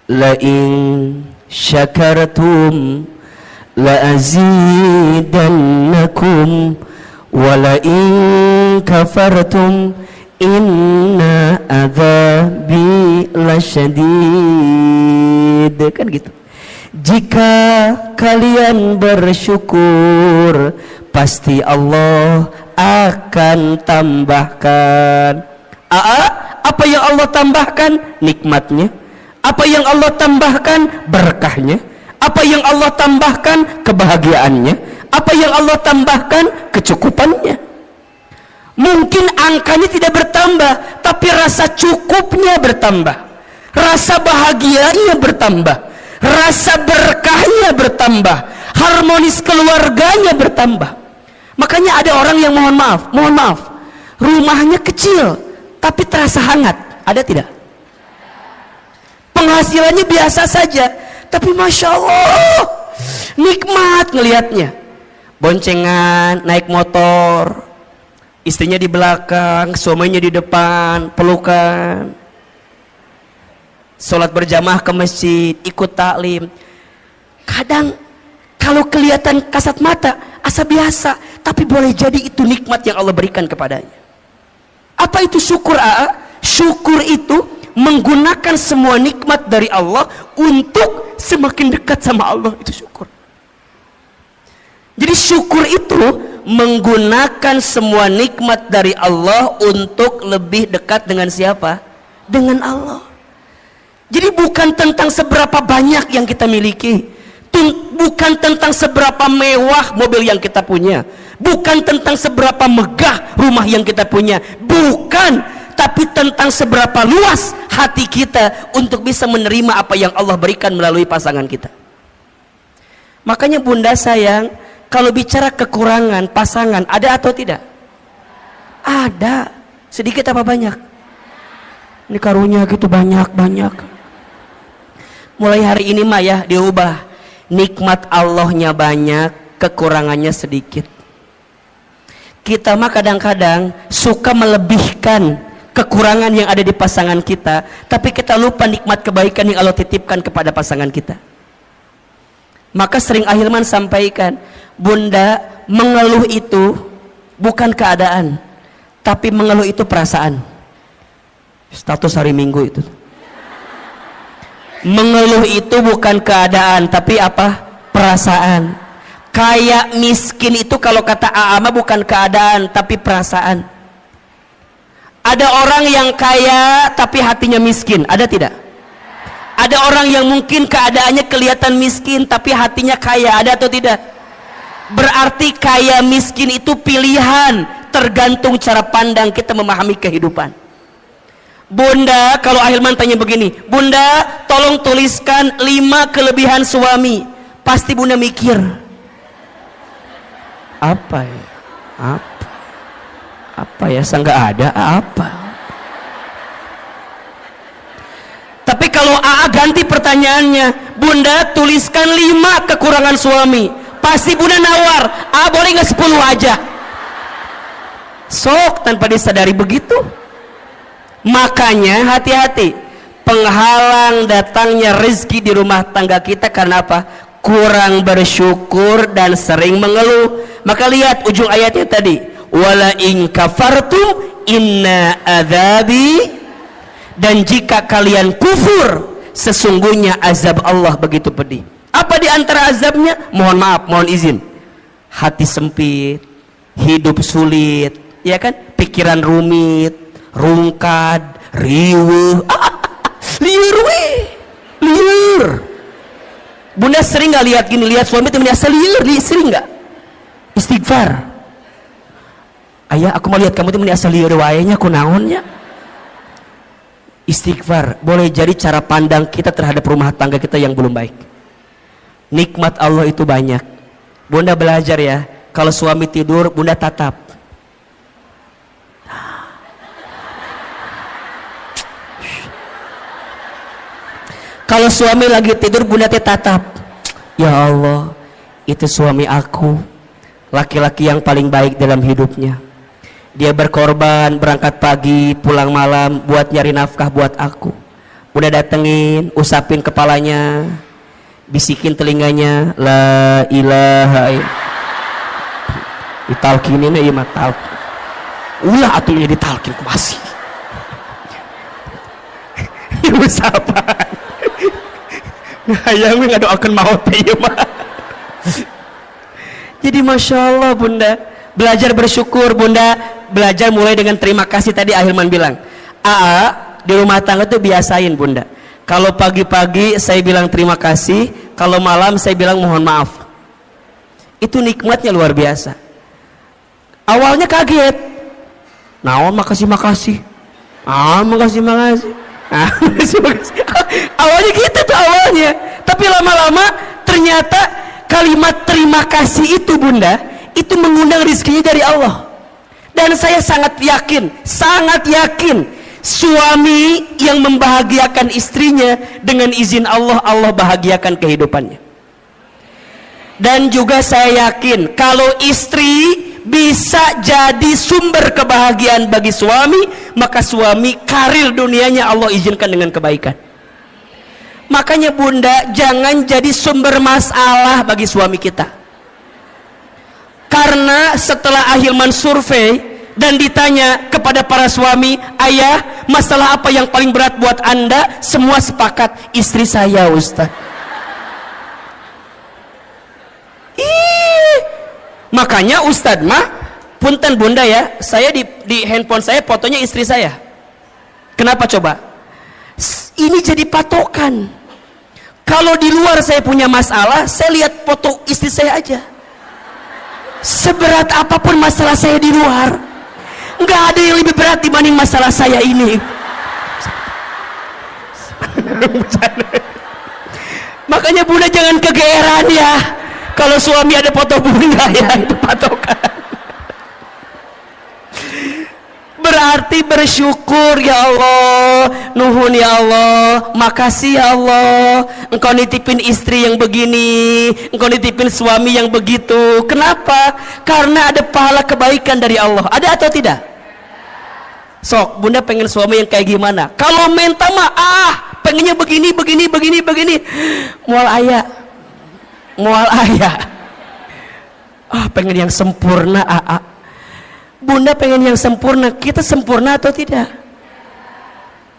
La in syakartum la azidannakum wa la in kafartum inna adzabi lasyadid. Kan gitu. Jika kalian bersyukur, pasti Allah akan tambahkan. Apa yang Allah tambahkan? Nikmatnya. Apa yang Allah tambahkan? Berkahnya. Apa yang Allah tambahkan? Kebahagiaannya. Apa yang Allah tambahkan? Kecukupannya. Mungkin angkanya tidak bertambah, tapi rasa cukupnya bertambah, rasa bahagianya bertambah, rasa berkahnya bertambah, harmonis keluarganya bertambah. Makanya ada orang yang mohon maaf, rumahnya kecil tapi terasa hangat. Ada tidak? Penghasilannya biasa saja, tapi masya Allah nikmat ngelihatnya. Boncengan, naik motor, istrinya di belakang, suaminya di depan, pelukan, sholat berjamaah ke masjid, ikut taklim. Kadang kalau kelihatan kasat mata asa biasa, tapi boleh jadi itu nikmat yang Allah berikan kepadanya. Apa itu syukur? Syukur itu menggunakan semua nikmat dari Allah untuk semakin dekat sama Allah. Itu syukur. Jadi syukur itu menggunakan semua nikmat dari Allah untuk lebih dekat dengan siapa? Dengan Allah. Jadi bukan tentang seberapa banyak yang kita miliki, bukan tentang seberapa mewah mobil yang kita punya, bukan tentang seberapa megah rumah yang kita punya, bukan, tapi tentang seberapa luas hati kita untuk bisa menerima apa yang Allah berikan melalui pasangan kita. Makanya bunda sayang, kalau bicara kekurangan pasangan, ada atau tidak? Ada. Sedikit apa banyak? Ini karunia gitu banyak. Mulai hari ini mah ya diubah. Nikmat Allahnya banyak, kekurangannya sedikit. Kita mah kadang-kadang suka melebihkan kekurangan yang ada di pasangan kita, tapi kita lupa nikmat kebaikan yang Allah titipkan kepada pasangan kita. Maka sering Ahilman sampaikan, bunda, mengeluh itu bukan keadaan, tapi mengeluh itu perasaan. Status hari Minggu itu. Mengeluh itu bukan keadaan, tapi apa? Perasaan. Kayak miskin itu kalau kata Aama bukan keadaan, tapi perasaan. Ada orang yang kaya tapi hatinya miskin, ada tidak? Ada orang yang mungkin keadaannya kelihatan miskin tapi hatinya kaya, ada atau tidak? Berarti kaya miskin itu pilihan, tergantung cara pandang kita memahami kehidupan. Bunda, kalau Ahilman tanya begini, bunda tolong tuliskan 5 kelebihan suami, pasti bunda mikir apa ya? Apa ya? Nggak ada apa. Tapi kalau AA ganti pertanyaannya, Bunda tuliskan 5 kekurangan suami. Pasti Bunda nawar, boleh nggak 10 aja? Sok tanpa disadari begitu. Makanya hati-hati, penghalang datangnya rezeki di rumah tangga kita karena apa? Kurang bersyukur dan sering mengeluh. Maka lihat ujung ayatnya tadi, wala in kafartum inna adzabi, dan jika kalian kufur sesungguhnya azab Allah begitu pedih. Apa di antara azabnya? Mohon maaf, mohon izin, hati sempit, hidup sulit, ya kan? Pikiran rumit, rungkad, riweuh, liur weh, liur. Bunda sering nggak lihat gini, lihat suami temennya liur, sering nggak? Istighfar. Ayah, aku mau lihat kamu temennya liur wayanya, kunaonnya. Istighfar boleh jadi cara pandang kita terhadap rumah tangga kita yang belum baik. Nikmat Allah itu banyak. Bunda belajar ya, kalau suami tidur Bunda tatap. Kalau suami lagi tidur Bunda tatap. Ya Allah, itu suami aku, laki-laki yang paling baik dalam hidupnya. Dia berkorban, berangkat pagi, pulang malam buat nyari nafkah buat aku. Bunda datengin, usapin kepalanya, bisikin telinganya, la ilaha illallah. Ditalkinin ya mah talk. Ulah atunya ditalkin ku masih. Usapan. Nah, yang nggak doakan maut ya mah. Jadi masya Allah Bunda, belajar bersyukur Bunda, belajar mulai dengan terima kasih. Tadi Ahilman bilang, di rumah tangga tuh biasain Bunda. Kalau pagi-pagi saya bilang terima kasih, kalau malam saya bilang mohon maaf. Itu nikmatnya luar biasa. Awalnya kaget. Nah, makasih. Makasih. Makasih. Awalnya gitu tuh awalnya. Tapi lama-lama ternyata kalimat terima kasih itu Bunda, itu mengundang rezekinya dari Allah. Dan saya sangat yakin suami yang membahagiakan istrinya dengan izin Allah, Allah bahagiakan kehidupannya. Dan juga saya yakin kalau istri bisa jadi sumber kebahagiaan bagi suami, maka suami karir dunianya Allah izinkan dengan kebaikan. Makanya Bunda, jangan jadi sumber masalah bagi suami kita. Karena setelah Ahilman survei dan ditanya kepada para suami, ayah, masalah apa yang paling berat buat Anda? Semua sepakat, istri saya Ustaz. Makanya Ustaz mah, punten Bunda ya, saya di handphone saya fotonya istri saya. Kenapa coba? Ini jadi patokan. Kalau di luar saya punya masalah, saya lihat foto istri saya aja. Seberat apapun masalah saya di luar, nggak ada yang lebih berat dibanding masalah saya ini. Makanya Bunda jangan kegeeran ya kalau suami ada foto Bunda ya, itu patokan. Berarti bersyukur, ya Allah, nuhun ya Allah, makasih ya Allah, engkau nitipin istri yang begini, engkau nitipin suami yang begitu. Kenapa? Karena ada pahala kebaikan dari Allah. Ada atau tidak? Sok, Bunda pengen suami yang kayak gimana? Kalau minta mah pengennya begini. Mual ayah. Pengen yang sempurna. Bunda pengen yang sempurna. Kita sempurna atau tidak?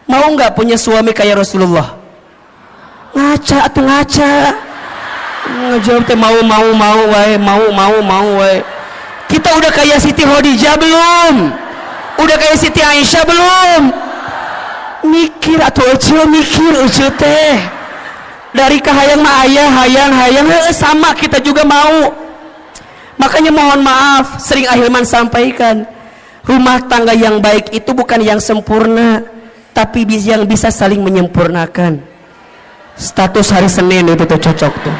Mau nggak punya suami kayak Rasulullah? Ngaca. Ngejawab teh mau wae. Kita udah kayak Siti Khadijah belum? Udah kayak Siti Aisyah belum? Mikir atau mikir teh. Dari kahayang mah ayah hayang sama, kita juga mau. Makanya mohon maaf, sering Ahilman sampaikan, rumah tangga yang baik itu bukan yang sempurna, tapi yang bisa saling menyempurnakan. Status hari Senin itu tuh cocok tuh.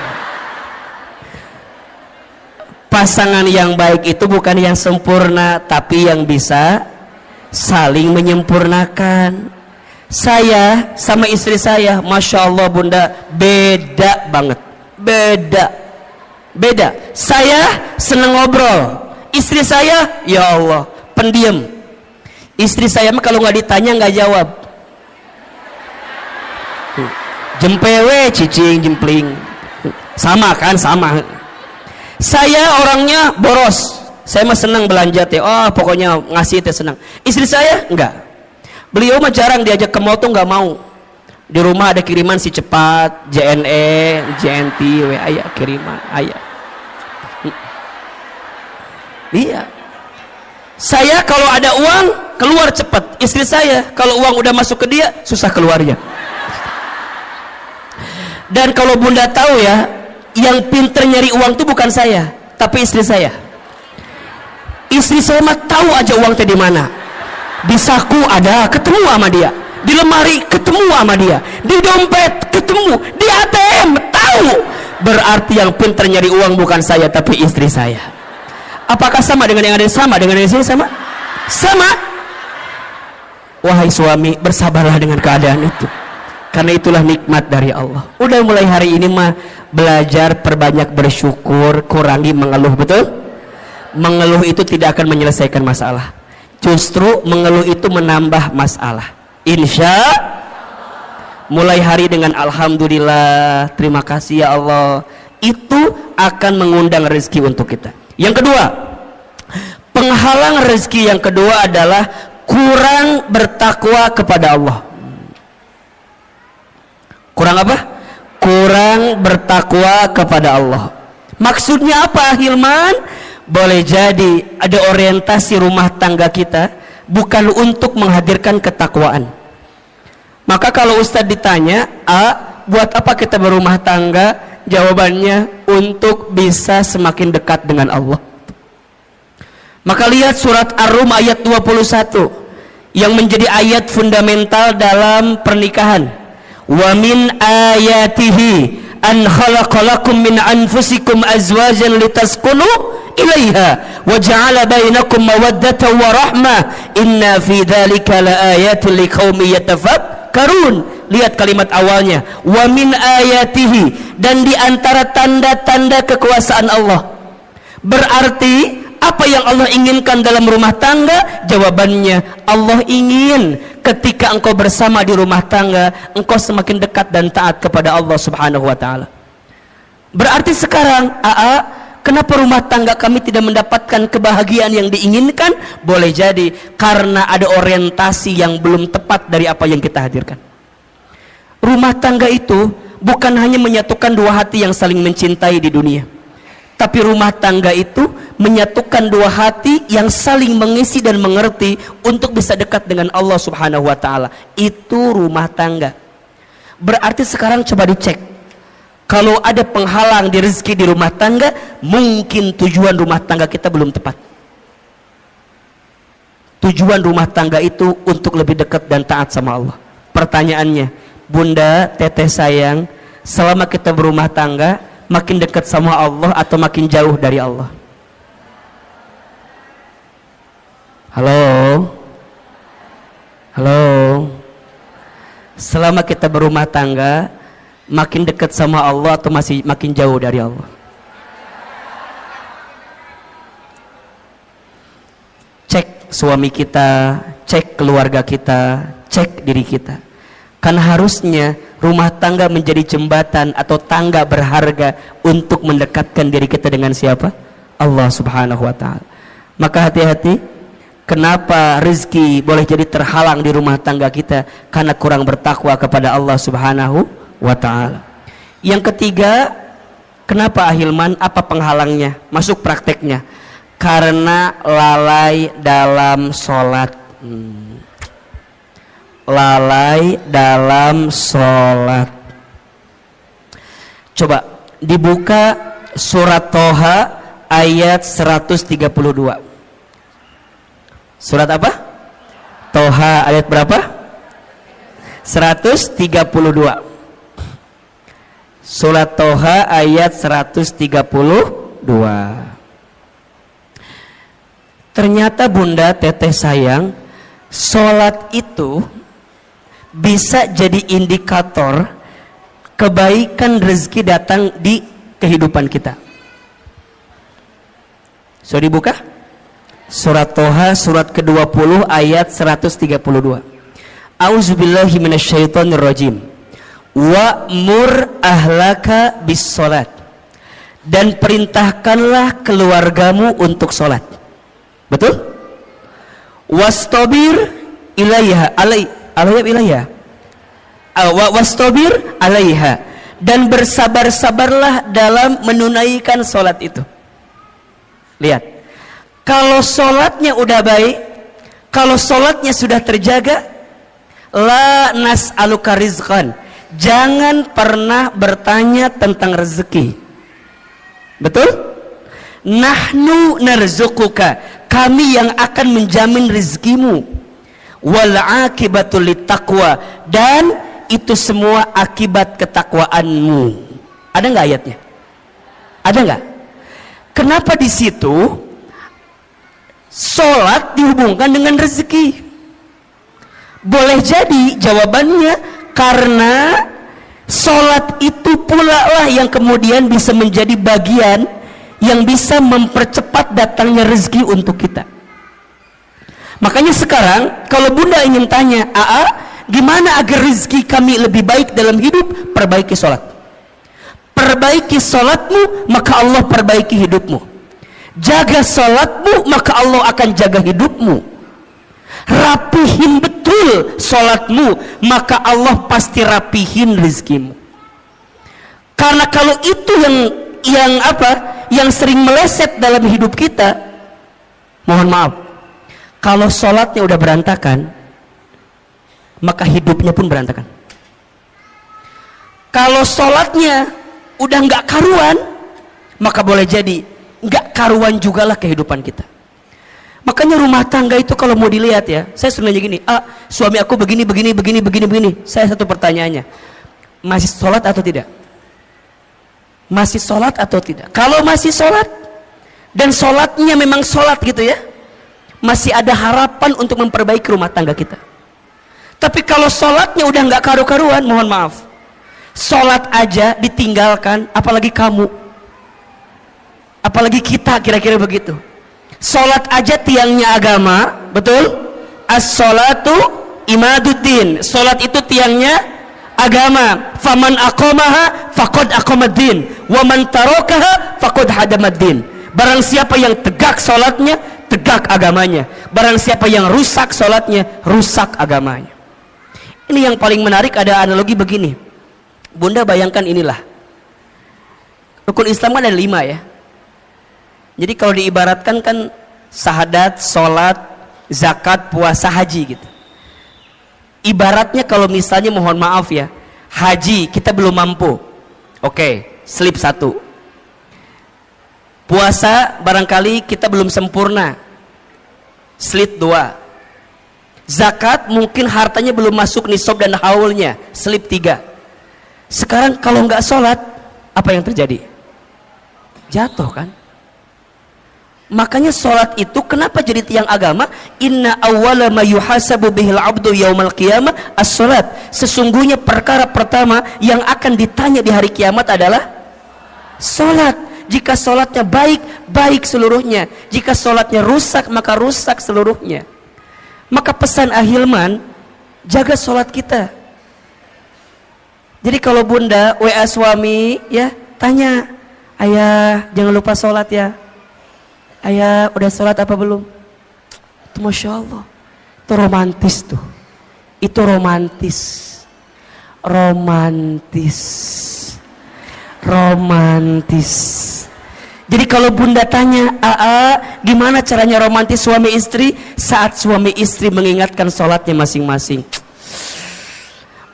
Pasangan yang baik itu bukan yang sempurna, tapi yang bisa saling menyempurnakan. Saya sama istri saya, Masya Allah bunda, beda banget. Beda. Saya seneng ngobrol, istri saya, ya Allah, pendiam. Istri saya mah kalau nggak ditanya nggak jawab. Jempewe, cicing, jempling. Sama kan, sama. Saya orangnya boros. Saya mah senang belanja teh. Oh, pokoknya ngasih teh senang. Istri saya enggak. Beliau mah jarang diajak ke mall tuh nggak mau. Di rumah ada kiriman si cepat, JNE, JNT, WA ya kiriman, ayah. Iya. Saya kalau ada uang keluar cepat. Istri saya kalau uang udah masuk ke dia susah keluarnya. Dan kalau bunda tahu ya, yang pinter nyari uang itu bukan saya, tapi istri saya. Istri saya mah tahu aja uang teh di mana. Di saku ada, ketemu sama dia. Di lemari ketemu sama dia. Di dompet ketemu. Di ATM tahu. Berarti yang pinter nyari uang bukan saya, tapi istri saya. Apakah sama dengan yang ada sama dengan yang di sini sama? Sama. Wahai suami, bersabarlah dengan keadaan itu. Karena itulah nikmat dari Allah. Udah mulai hari ini mah belajar perbanyak bersyukur, kurangi mengeluh, betul? Mengeluh itu tidak akan menyelesaikan masalah. Justru mengeluh itu menambah masalah. Insya mulai hari dengan alhamdulillah, terima kasih ya Allah, itu akan mengundang rezeki untuk kita. Yang kedua, penghalang rezeki yang kedua adalah kurang bertakwa kepada Allah. Kurang apa? Kurang bertakwa kepada Allah. Maksudnya apa, Hilman? Boleh jadi ada orientasi rumah tangga kita bukan untuk menghadirkan ketakwaan. Maka kalau Ustadz ditanya, buat apa kita berumah tangga? Jawabannya untuk bisa semakin dekat dengan Allah. Maka lihat surat Ar-Rum ayat 21 yang menjadi ayat fundamental dalam pernikahan. Wa min ayatihi an khalaqalakum min anfusikum azwajan litaskunu ilaiha wa ja'ala bainakum mawaddatan wa rahmah inna fi dzalika laayatin liqaumin yatafakkarun. Lihat kalimat awalnya, wa min ayatihi, dan di antara tanda-tanda kekuasaan Allah. Berarti apa yang Allah inginkan dalam rumah tangga? Jawabannya, Allah ingin ketika engkau bersama di rumah tangga, engkau semakin dekat dan taat kepada Allah Subhanahu wa taala. Berarti sekarang, kenapa rumah tangga kami tidak mendapatkan kebahagiaan yang diinginkan? Boleh jadi karena ada orientasi yang belum tepat dari apa yang kita hadirkan. Rumah tangga itu bukan hanya menyatukan dua hati yang saling mencintai di dunia, tapi rumah tangga itu menyatukan dua hati yang saling mengisi dan mengerti untuk bisa dekat dengan Allah Subhanahu wa taala. Itu rumah tangga. Berarti sekarang coba dicek. Kalau ada penghalang di rezeki di rumah tangga, mungkin tujuan rumah tangga kita belum tepat. Tujuan rumah tangga itu untuk lebih dekat dan taat sama Allah. Pertanyaannya, Bunda, Teteh sayang, selama kita berumah tangga, makin dekat sama Allah atau makin jauh dari Allah? Halo? Halo? Selama kita berumah tangga, makin dekat sama Allah atau masih makin jauh dari Allah? Cek suami kita, cek keluarga kita, cek diri kita. Kan harusnya rumah tangga menjadi jembatan atau tangga berharga untuk mendekatkan diri kita dengan siapa? Allah Subhanahu wa taala. Maka hati-hati, kenapa rezeki boleh jadi terhalang di rumah tangga kita? Karena kurang bertakwa kepada Allah Subhanahu wa taala. Yang ketiga, kenapa Ahilman? Apa penghalangnya? Masuk prakteknya. Karena lalai dalam sholat. Lalai dalam sholat. Coba dibuka surat Toha ayat 132. Surat apa? Toha ayat berapa? 132. Surat Toha ayat 132. Ternyata Bunda, Teteh sayang, sholat itu bisa jadi indikator kebaikan rezeki datang di kehidupan kita. Sudah dibuka? Surat Toha surat ke-20 ayat 132. A'udzubillahi minasyaitonirrajim. Wa'mur ahlaka bis salat. Dan perintahkanlah keluargamu untuk salat. Betul? Wastabir ilaiha wastabir alaiha, dan bersabar-sabarlah dalam menunaikan salat itu. Lihat, kalau salatnya udah baik, kalau salatnya sudah terjaga, la nas'aluka rizqan, jangan pernah bertanya tentang rezeki. Betul? Nahnu narzuquka, kami yang akan menjamin rezekimu. Wal akibatu littaqwa, dan itu semua akibat ketakwaanmu. Ada nggak ayatnya? Ada nggak? Kenapa di situ sholat dihubungkan dengan rezeki? Boleh jadi jawabannya karena sholat itu pula lah yang kemudian bisa menjadi bagian yang bisa mempercepat datangnya rezeki untuk kita. Makanya sekarang kalau bunda ingin tanya, gimana agar rezeki kami lebih baik dalam hidup? Perbaiki sholat. Perbaiki sholatmu, maka Allah perbaiki hidupmu. Jaga sholatmu, maka Allah akan jaga hidupmu. Rapihin betul sholatmu, maka Allah pasti rapihin rezekimu. Karena kalau itu yang sering meleset dalam hidup kita, mohon maaf, kalau sholatnya udah berantakan, maka hidupnya pun berantakan. Kalau sholatnya udah nggak karuan, maka boleh jadi nggak karuan juga lah kehidupan kita. Makanya rumah tangga itu kalau mau dilihat ya, saya sering nanya gini, suami aku begini. Saya satu pertanyaannya, masih sholat atau tidak? Masih sholat atau tidak? Kalau masih sholat dan sholatnya memang sholat gitu ya, masih ada harapan untuk memperbaiki rumah tangga kita. Tapi kalau sholatnya udah nggak karu-karuan, mohon maaf, sholat aja ditinggalkan, apalagi kamu, apalagi kita, kira-kira begitu. Sholat aja tiangnya agama, betul? As-sholatu imaduddin, sholat itu tiangnya agama. Faman aqamaha faqad aqamaddin, wa man tarakaha faqad hadamaddin. Barang siapa yang tegak sholatnya, tegak agamanya. Barang siapa yang rusak sholatnya, rusak agamanya. Ini yang paling menarik, ada analogi begini. Bunda bayangkan inilah, rukun Islam kan ada 5 ya. Jadi kalau diibaratkan kan syahadat, sholat, zakat, puasa, haji gitu. Ibaratnya kalau misalnya mohon maaf ya, haji kita belum mampu, oke, slip 1. Puasa barangkali kita belum sempurna, slip 2. Zakat mungkin hartanya belum masuk nisab dan haulnya, slip 3. Sekarang kalau nggak sholat, apa yang terjadi? Jatuh kan? Makanya sholat itu kenapa jadi tiang agama? Inna awwala ma yuhasabu bihil abdu yaumal qiyamah as-sholat. Sesungguhnya perkara pertama yang akan ditanya di hari kiamat adalah sholat. Jika sholatnya baik, baik seluruhnya. Jika sholatnya rusak, maka rusak seluruhnya. Maka pesan Ahilman, jaga sholat kita. Jadi kalau bunda WA suami ya, tanya, ayah jangan lupa sholat ya. Ayah udah sholat apa belum? Itu Masya Allah, itu romantis tuh. Itu romantis. Jadi kalau bunda tanya, gimana caranya romantis suami istri? Saat suami istri mengingatkan sholatnya masing-masing.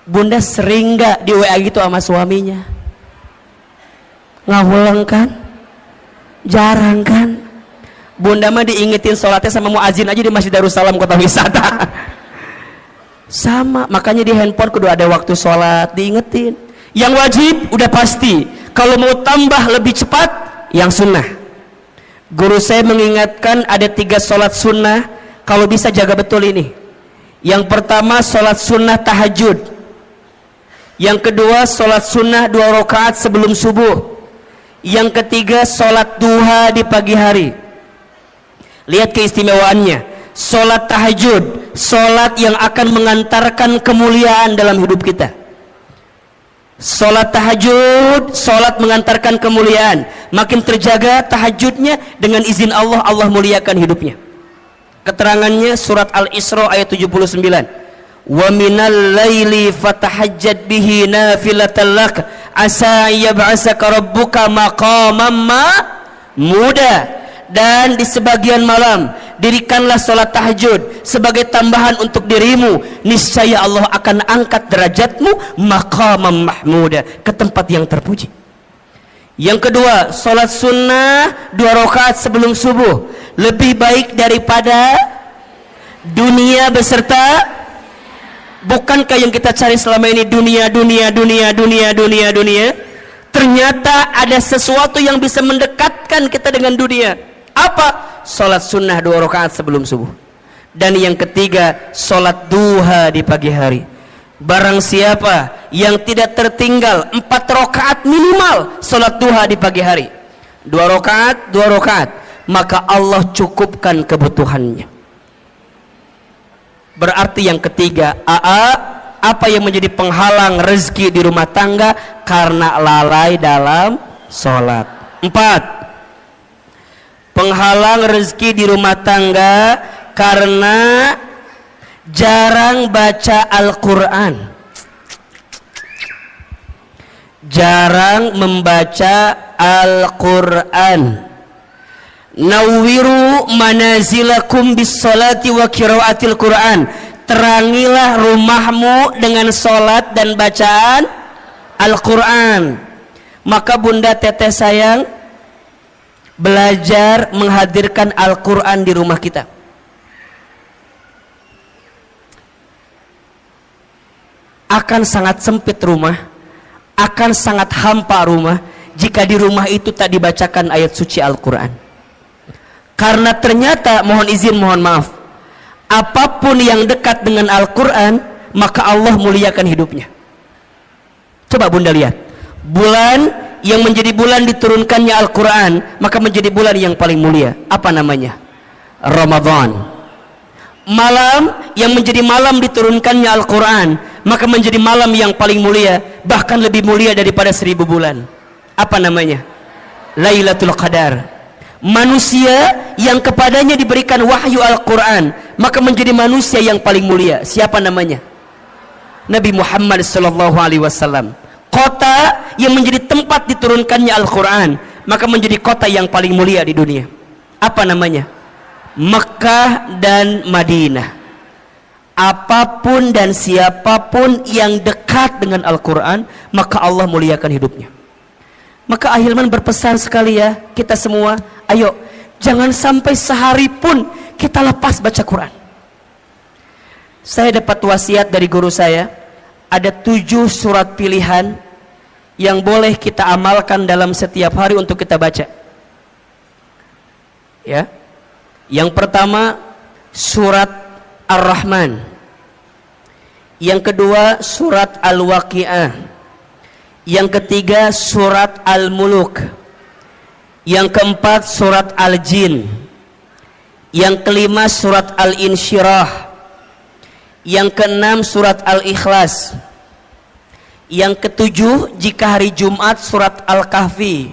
Bunda sering gak di WA gitu sama suaminya? Ngawulang kan? Jarang kan? Bunda mah diingetin sholatnya sama muazin aja di Masjid Darussalam Kota Wisata. Sama, makanya di handphone kudu ada waktu sholat, diingetin. Yang wajib udah pasti, kalau mau tambah lebih cepat, yang sunnah. Guru saya mengingatkan ada 3 sholat sunnah, kalau bisa jaga betul ini. Yang pertama sholat sunnah tahajud, yang kedua sholat sunnah 2 rakaat sebelum subuh, yang ketiga sholat duha di pagi hari. Lihat keistimewaannya. Sholat tahajud, sholat yang akan mengantarkan kemuliaan dalam hidup kita. Sholat tahajud, sholat mengantarkan kemuliaan. Makin terjaga tahajudnya, dengan izin Allah, Allah muliakan hidupnya. Keterangannya surat Al-Isra ayat 79. Wa minal laili fatahajjad bihi nafilatan lak asa yab'asaka rabbuka maqaman mahmuda. Dan di sebagian malam dirikanlah sholat tahajud sebagai tambahan untuk dirimu, niscaya Allah akan angkat derajatmu maqaman mahmuda, ke tempat yang terpuji. Yang kedua, sholat sunnah 2 rakaat sebelum subuh lebih baik daripada dunia beserta. Bukankah yang kita cari selama ini dunia? Ternyata ada sesuatu yang bisa mendekatkan kita dengan dunia. Apa? Sholat sunnah 2 rakaat sebelum subuh. Dan yang ketiga, sholat duha di pagi hari. Barang siapa yang tidak tertinggal 4 rakaat minimal sholat duha di pagi hari, 2 rakaat, maka Allah cukupkan kebutuhannya. Berarti yang ketiga, apa yang menjadi penghalang rezeki di rumah tangga? Karena lalai dalam sholat. 4, penghalang rezeki di rumah tangga karena jarang baca Al-Quran, jarang membaca Al-Quran. Nawwiru manazilakum bis salati wa qiraatil Quran. Terangilah rumahmu dengan salat dan bacaan Al-Quran. Maka Bunda Teteh sayang, belajar menghadirkan Al-Quran di rumah kita. Akan sangat sempit rumah, akan sangat hampa rumah jika di rumah itu tak dibacakan ayat suci Al-Quran. Karena ternyata, mohon maaf, apapun yang dekat dengan Al-Quran, maka Allah muliakan hidupnya. Coba Bunda lihat, bulan yang menjadi bulan diturunkannya Al-Quran, maka menjadi bulan yang paling mulia. Apa namanya? Ramadan. Malam yang menjadi malam diturunkannya Al-Quran, maka menjadi malam yang paling mulia, bahkan lebih mulia daripada 1000 bulan. Apa namanya? Lailatul Qadar. Manusia yang kepadanya diberikan wahyu Al-Quran, maka menjadi manusia yang paling mulia. Siapa namanya? Nabi Muhammad SAW. Kota yang menjadi tempat diturunkannya Al-Quran, maka menjadi kota yang paling mulia di dunia. Apa namanya? Mekah dan Madinah. Apapun dan siapapun yang dekat dengan Al-Quran, maka Allah muliakan hidupnya. Maka Ahilman berpesan sekali ya, kita semua, ayo jangan sampai sehari pun kita lepas baca Quran. Saya dapat wasiat dari guru saya, ada 7 surat pilihan yang boleh kita amalkan dalam setiap hari untuk kita baca. Ya. Yang pertama surat Ar-Rahman. Yang kedua surat Al-Waqi'ah. Yang ketiga surat Al-Muluk. Yang keempat surat Al-Jin. Yang kelima surat Al-Insyirah. Yang keenam surat Al-Ikhlas. Yang ketujuh jika hari Jumat surat Al-Kahfi.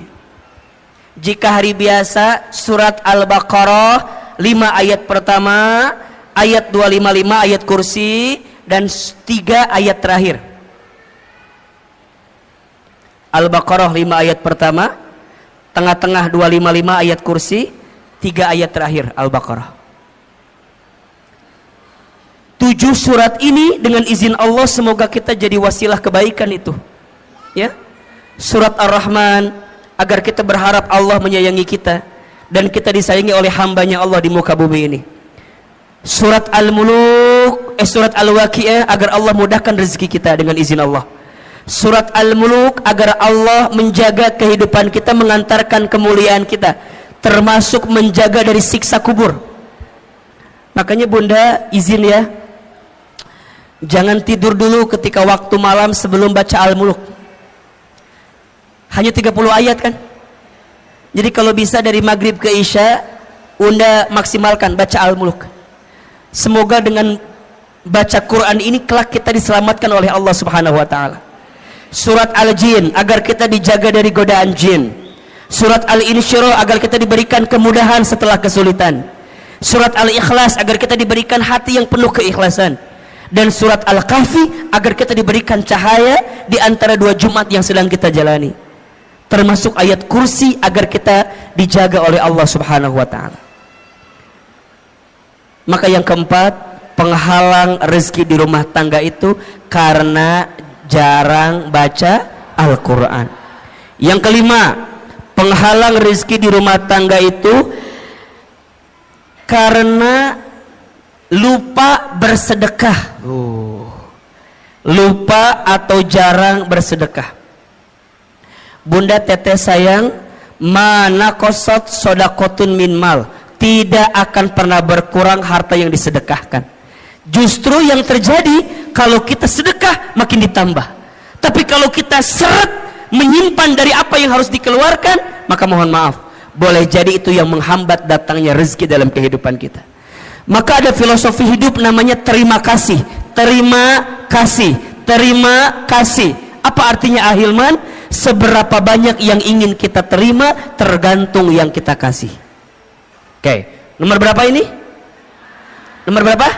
Jika hari biasa surat Al-Baqarah 5 ayat pertama, ayat 255 ayat kursi, dan 3 ayat terakhir. Al-Baqarah 5 ayat pertama, tengah-tengah 255 ayat kursi, 3 ayat terakhir Al-Baqarah. 7 surat ini dengan izin Allah semoga kita jadi wasilah kebaikan itu. Ya. Surat Ar-Rahman agar kita berharap Allah menyayangi kita dan kita disayangi oleh hambanya Allah di muka bumi ini. Surat Al-Muluk, surat Al-Waqi'ah agar Allah mudahkan rezeki kita dengan izin Allah. Surat Al-Muluk agar Allah menjaga kehidupan kita, mengantarkan kemuliaan kita, termasuk menjaga dari siksa kubur. Makanya Bunda izin ya, Jangan tidur dulu ketika waktu malam sebelum baca Al-Muluk. Hanya 30 ayat kan. Jadi kalau bisa dari maghrib ke isya, Unda maksimalkan baca Al-Muluk. Semoga dengan baca Quran ini kelak kita diselamatkan oleh Allah Subhanahu wa taala. Surat Al-Jin agar kita dijaga dari godaan jin. Surat Al-Insyirah agar kita diberikan kemudahan setelah kesulitan. Surat Al-Ikhlas agar kita diberikan hati yang penuh keikhlasan. Dan surat Al-Kahfi agar kita diberikan cahaya di antara 2 Jumat yang sedang kita jalani. Termasuk ayat kursi agar kita dijaga oleh Allah Subhanahu wa taala. Maka yang keempat, penghalang rezeki di rumah tangga itu karena jarang baca Al-Quran. Yang kelima, penghalang rezeki di rumah tangga itu karena lupa bersedekah. Lupa atau jarang bersedekah. Bunda teteh sayang, mana kosot sodakotun min mal, tidak akan pernah berkurang harta yang disedekahkan. Justru yang terjadi kalau kita sedekah makin ditambah. Tapi kalau kita seret menyimpan dari apa yang harus dikeluarkan, maka mohon maaf, boleh jadi itu yang menghambat datangnya rezeki dalam kehidupan kita. Maka ada filosofi hidup namanya terima kasih. Terima kasih, terima kasih. Apa artinya Ahilman? Seberapa banyak yang ingin kita terima tergantung yang kita kasih. Oke, nomor berapa ini? Nomor berapa?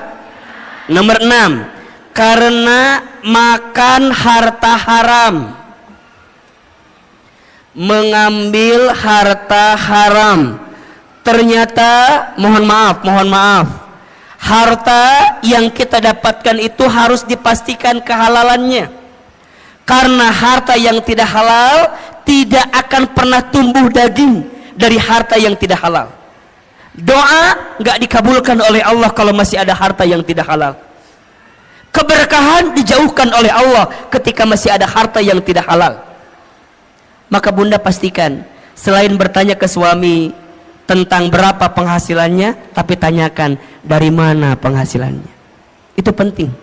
Nomor 6. Karena makan harta haram, mengambil harta haram. Ternyata mohon maaf, harta yang kita dapatkan itu harus dipastikan kehalalannya. Karena harta yang tidak halal tidak akan pernah tumbuh daging dari harta yang tidak halal. Doa nggak dikabulkan oleh Allah kalau masih ada harta yang tidak halal. Keberkahan dijauhkan oleh Allah ketika masih ada harta yang tidak halal. Maka bunda pastikan, selain bertanya ke suami tentang berapa penghasilannya, tapi tanyakan dari mana penghasilannya. Itu penting.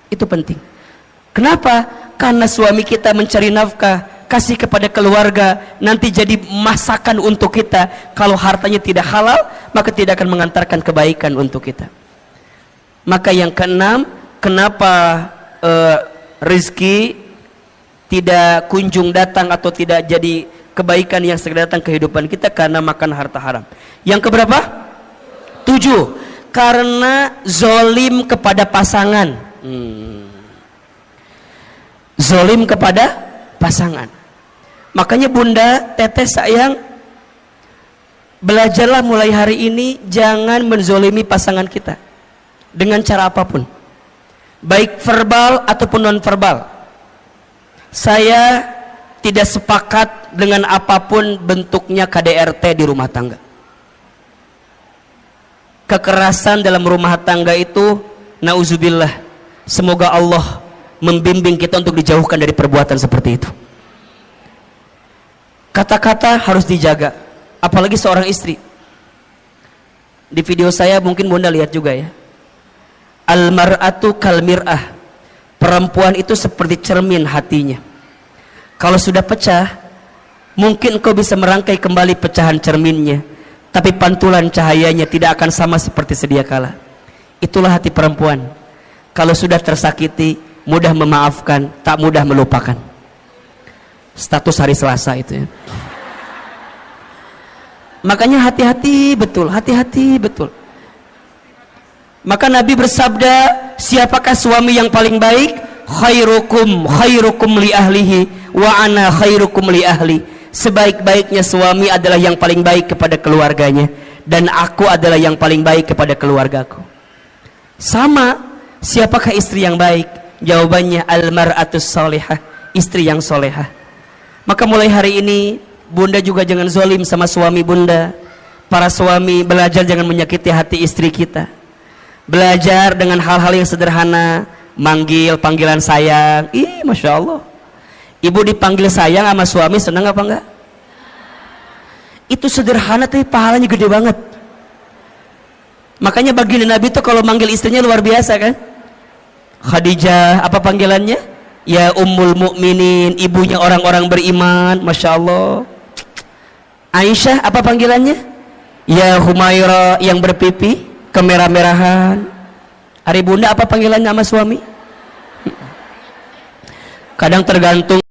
Itu penting. Kenapa? Karena suami kita mencari nafkah, kasih kepada keluarga, nanti jadi masakan untuk kita. Kalau hartanya tidak halal, maka tidak akan mengantarkan kebaikan untuk kita. Maka yang keenam, kenapa rezeki tidak kunjung datang atau tidak jadi kebaikan yang segera datang kehidupan kita? Karena makan harta haram. Yang keberapa? 7. Karena zolim kepada pasangan. Zolim kepada pasangan. Makanya bunda, teteh sayang, belajarlah mulai hari ini jangan menzolimi pasangan kita dengan cara apapun, baik verbal ataupun non verbal. Saya tidak sepakat dengan apapun bentuknya KDRT di rumah tangga. Kekerasan dalam rumah tangga itu, nauzubillah, semoga Allah membimbing kita untuk dijauhkan dari perbuatan seperti itu. Kata-kata harus dijaga, apalagi seorang istri. Di video saya mungkin bunda lihat juga ya, al-mar'atu kal mir'ah, perempuan itu seperti cermin hatinya. Kalau sudah pecah, mungkin kau bisa merangkai kembali pecahan cerminnya, tapi pantulan cahayanya tidak akan sama seperti sedia kala. Itulah hati perempuan. Kalau sudah tersakiti, mudah memaafkan, tak mudah melupakan. Status hari Selasa itu ya. Makanya hati-hati betul, hati-hati betul. Maka Nabi bersabda, siapakah suami yang paling baik? Khairukum li ahlihi wa ana khairukum li ahli. Sebaik-baiknya suami adalah yang paling baik kepada keluarganya, dan aku adalah yang paling baik kepada keluargaku. Sama, siapakah istri yang baik? Jawabannya al-mar'atus salihah, istri yang solehah. Maka mulai hari ini bunda juga jangan zolim sama suami bunda. Para suami belajar jangan menyakiti hati istri kita. Belajar dengan hal-hal yang sederhana, manggil panggilan sayang. Ih, masya Allah, ibu dipanggil sayang sama suami senang apa enggak? Itu sederhana tapi pahalanya gede banget. Makanya baginda Nabi itu kalau manggil istrinya luar biasa kan. Khadijah apa panggilannya? Ya Ummul Mukminin, ibunya orang-orang beriman. Masya Allah. Aisyah apa panggilannya? Ya Humaira yang berpipi kemerah-merahan. Ari bunda apa panggilannya sama suami? Kadang tergantung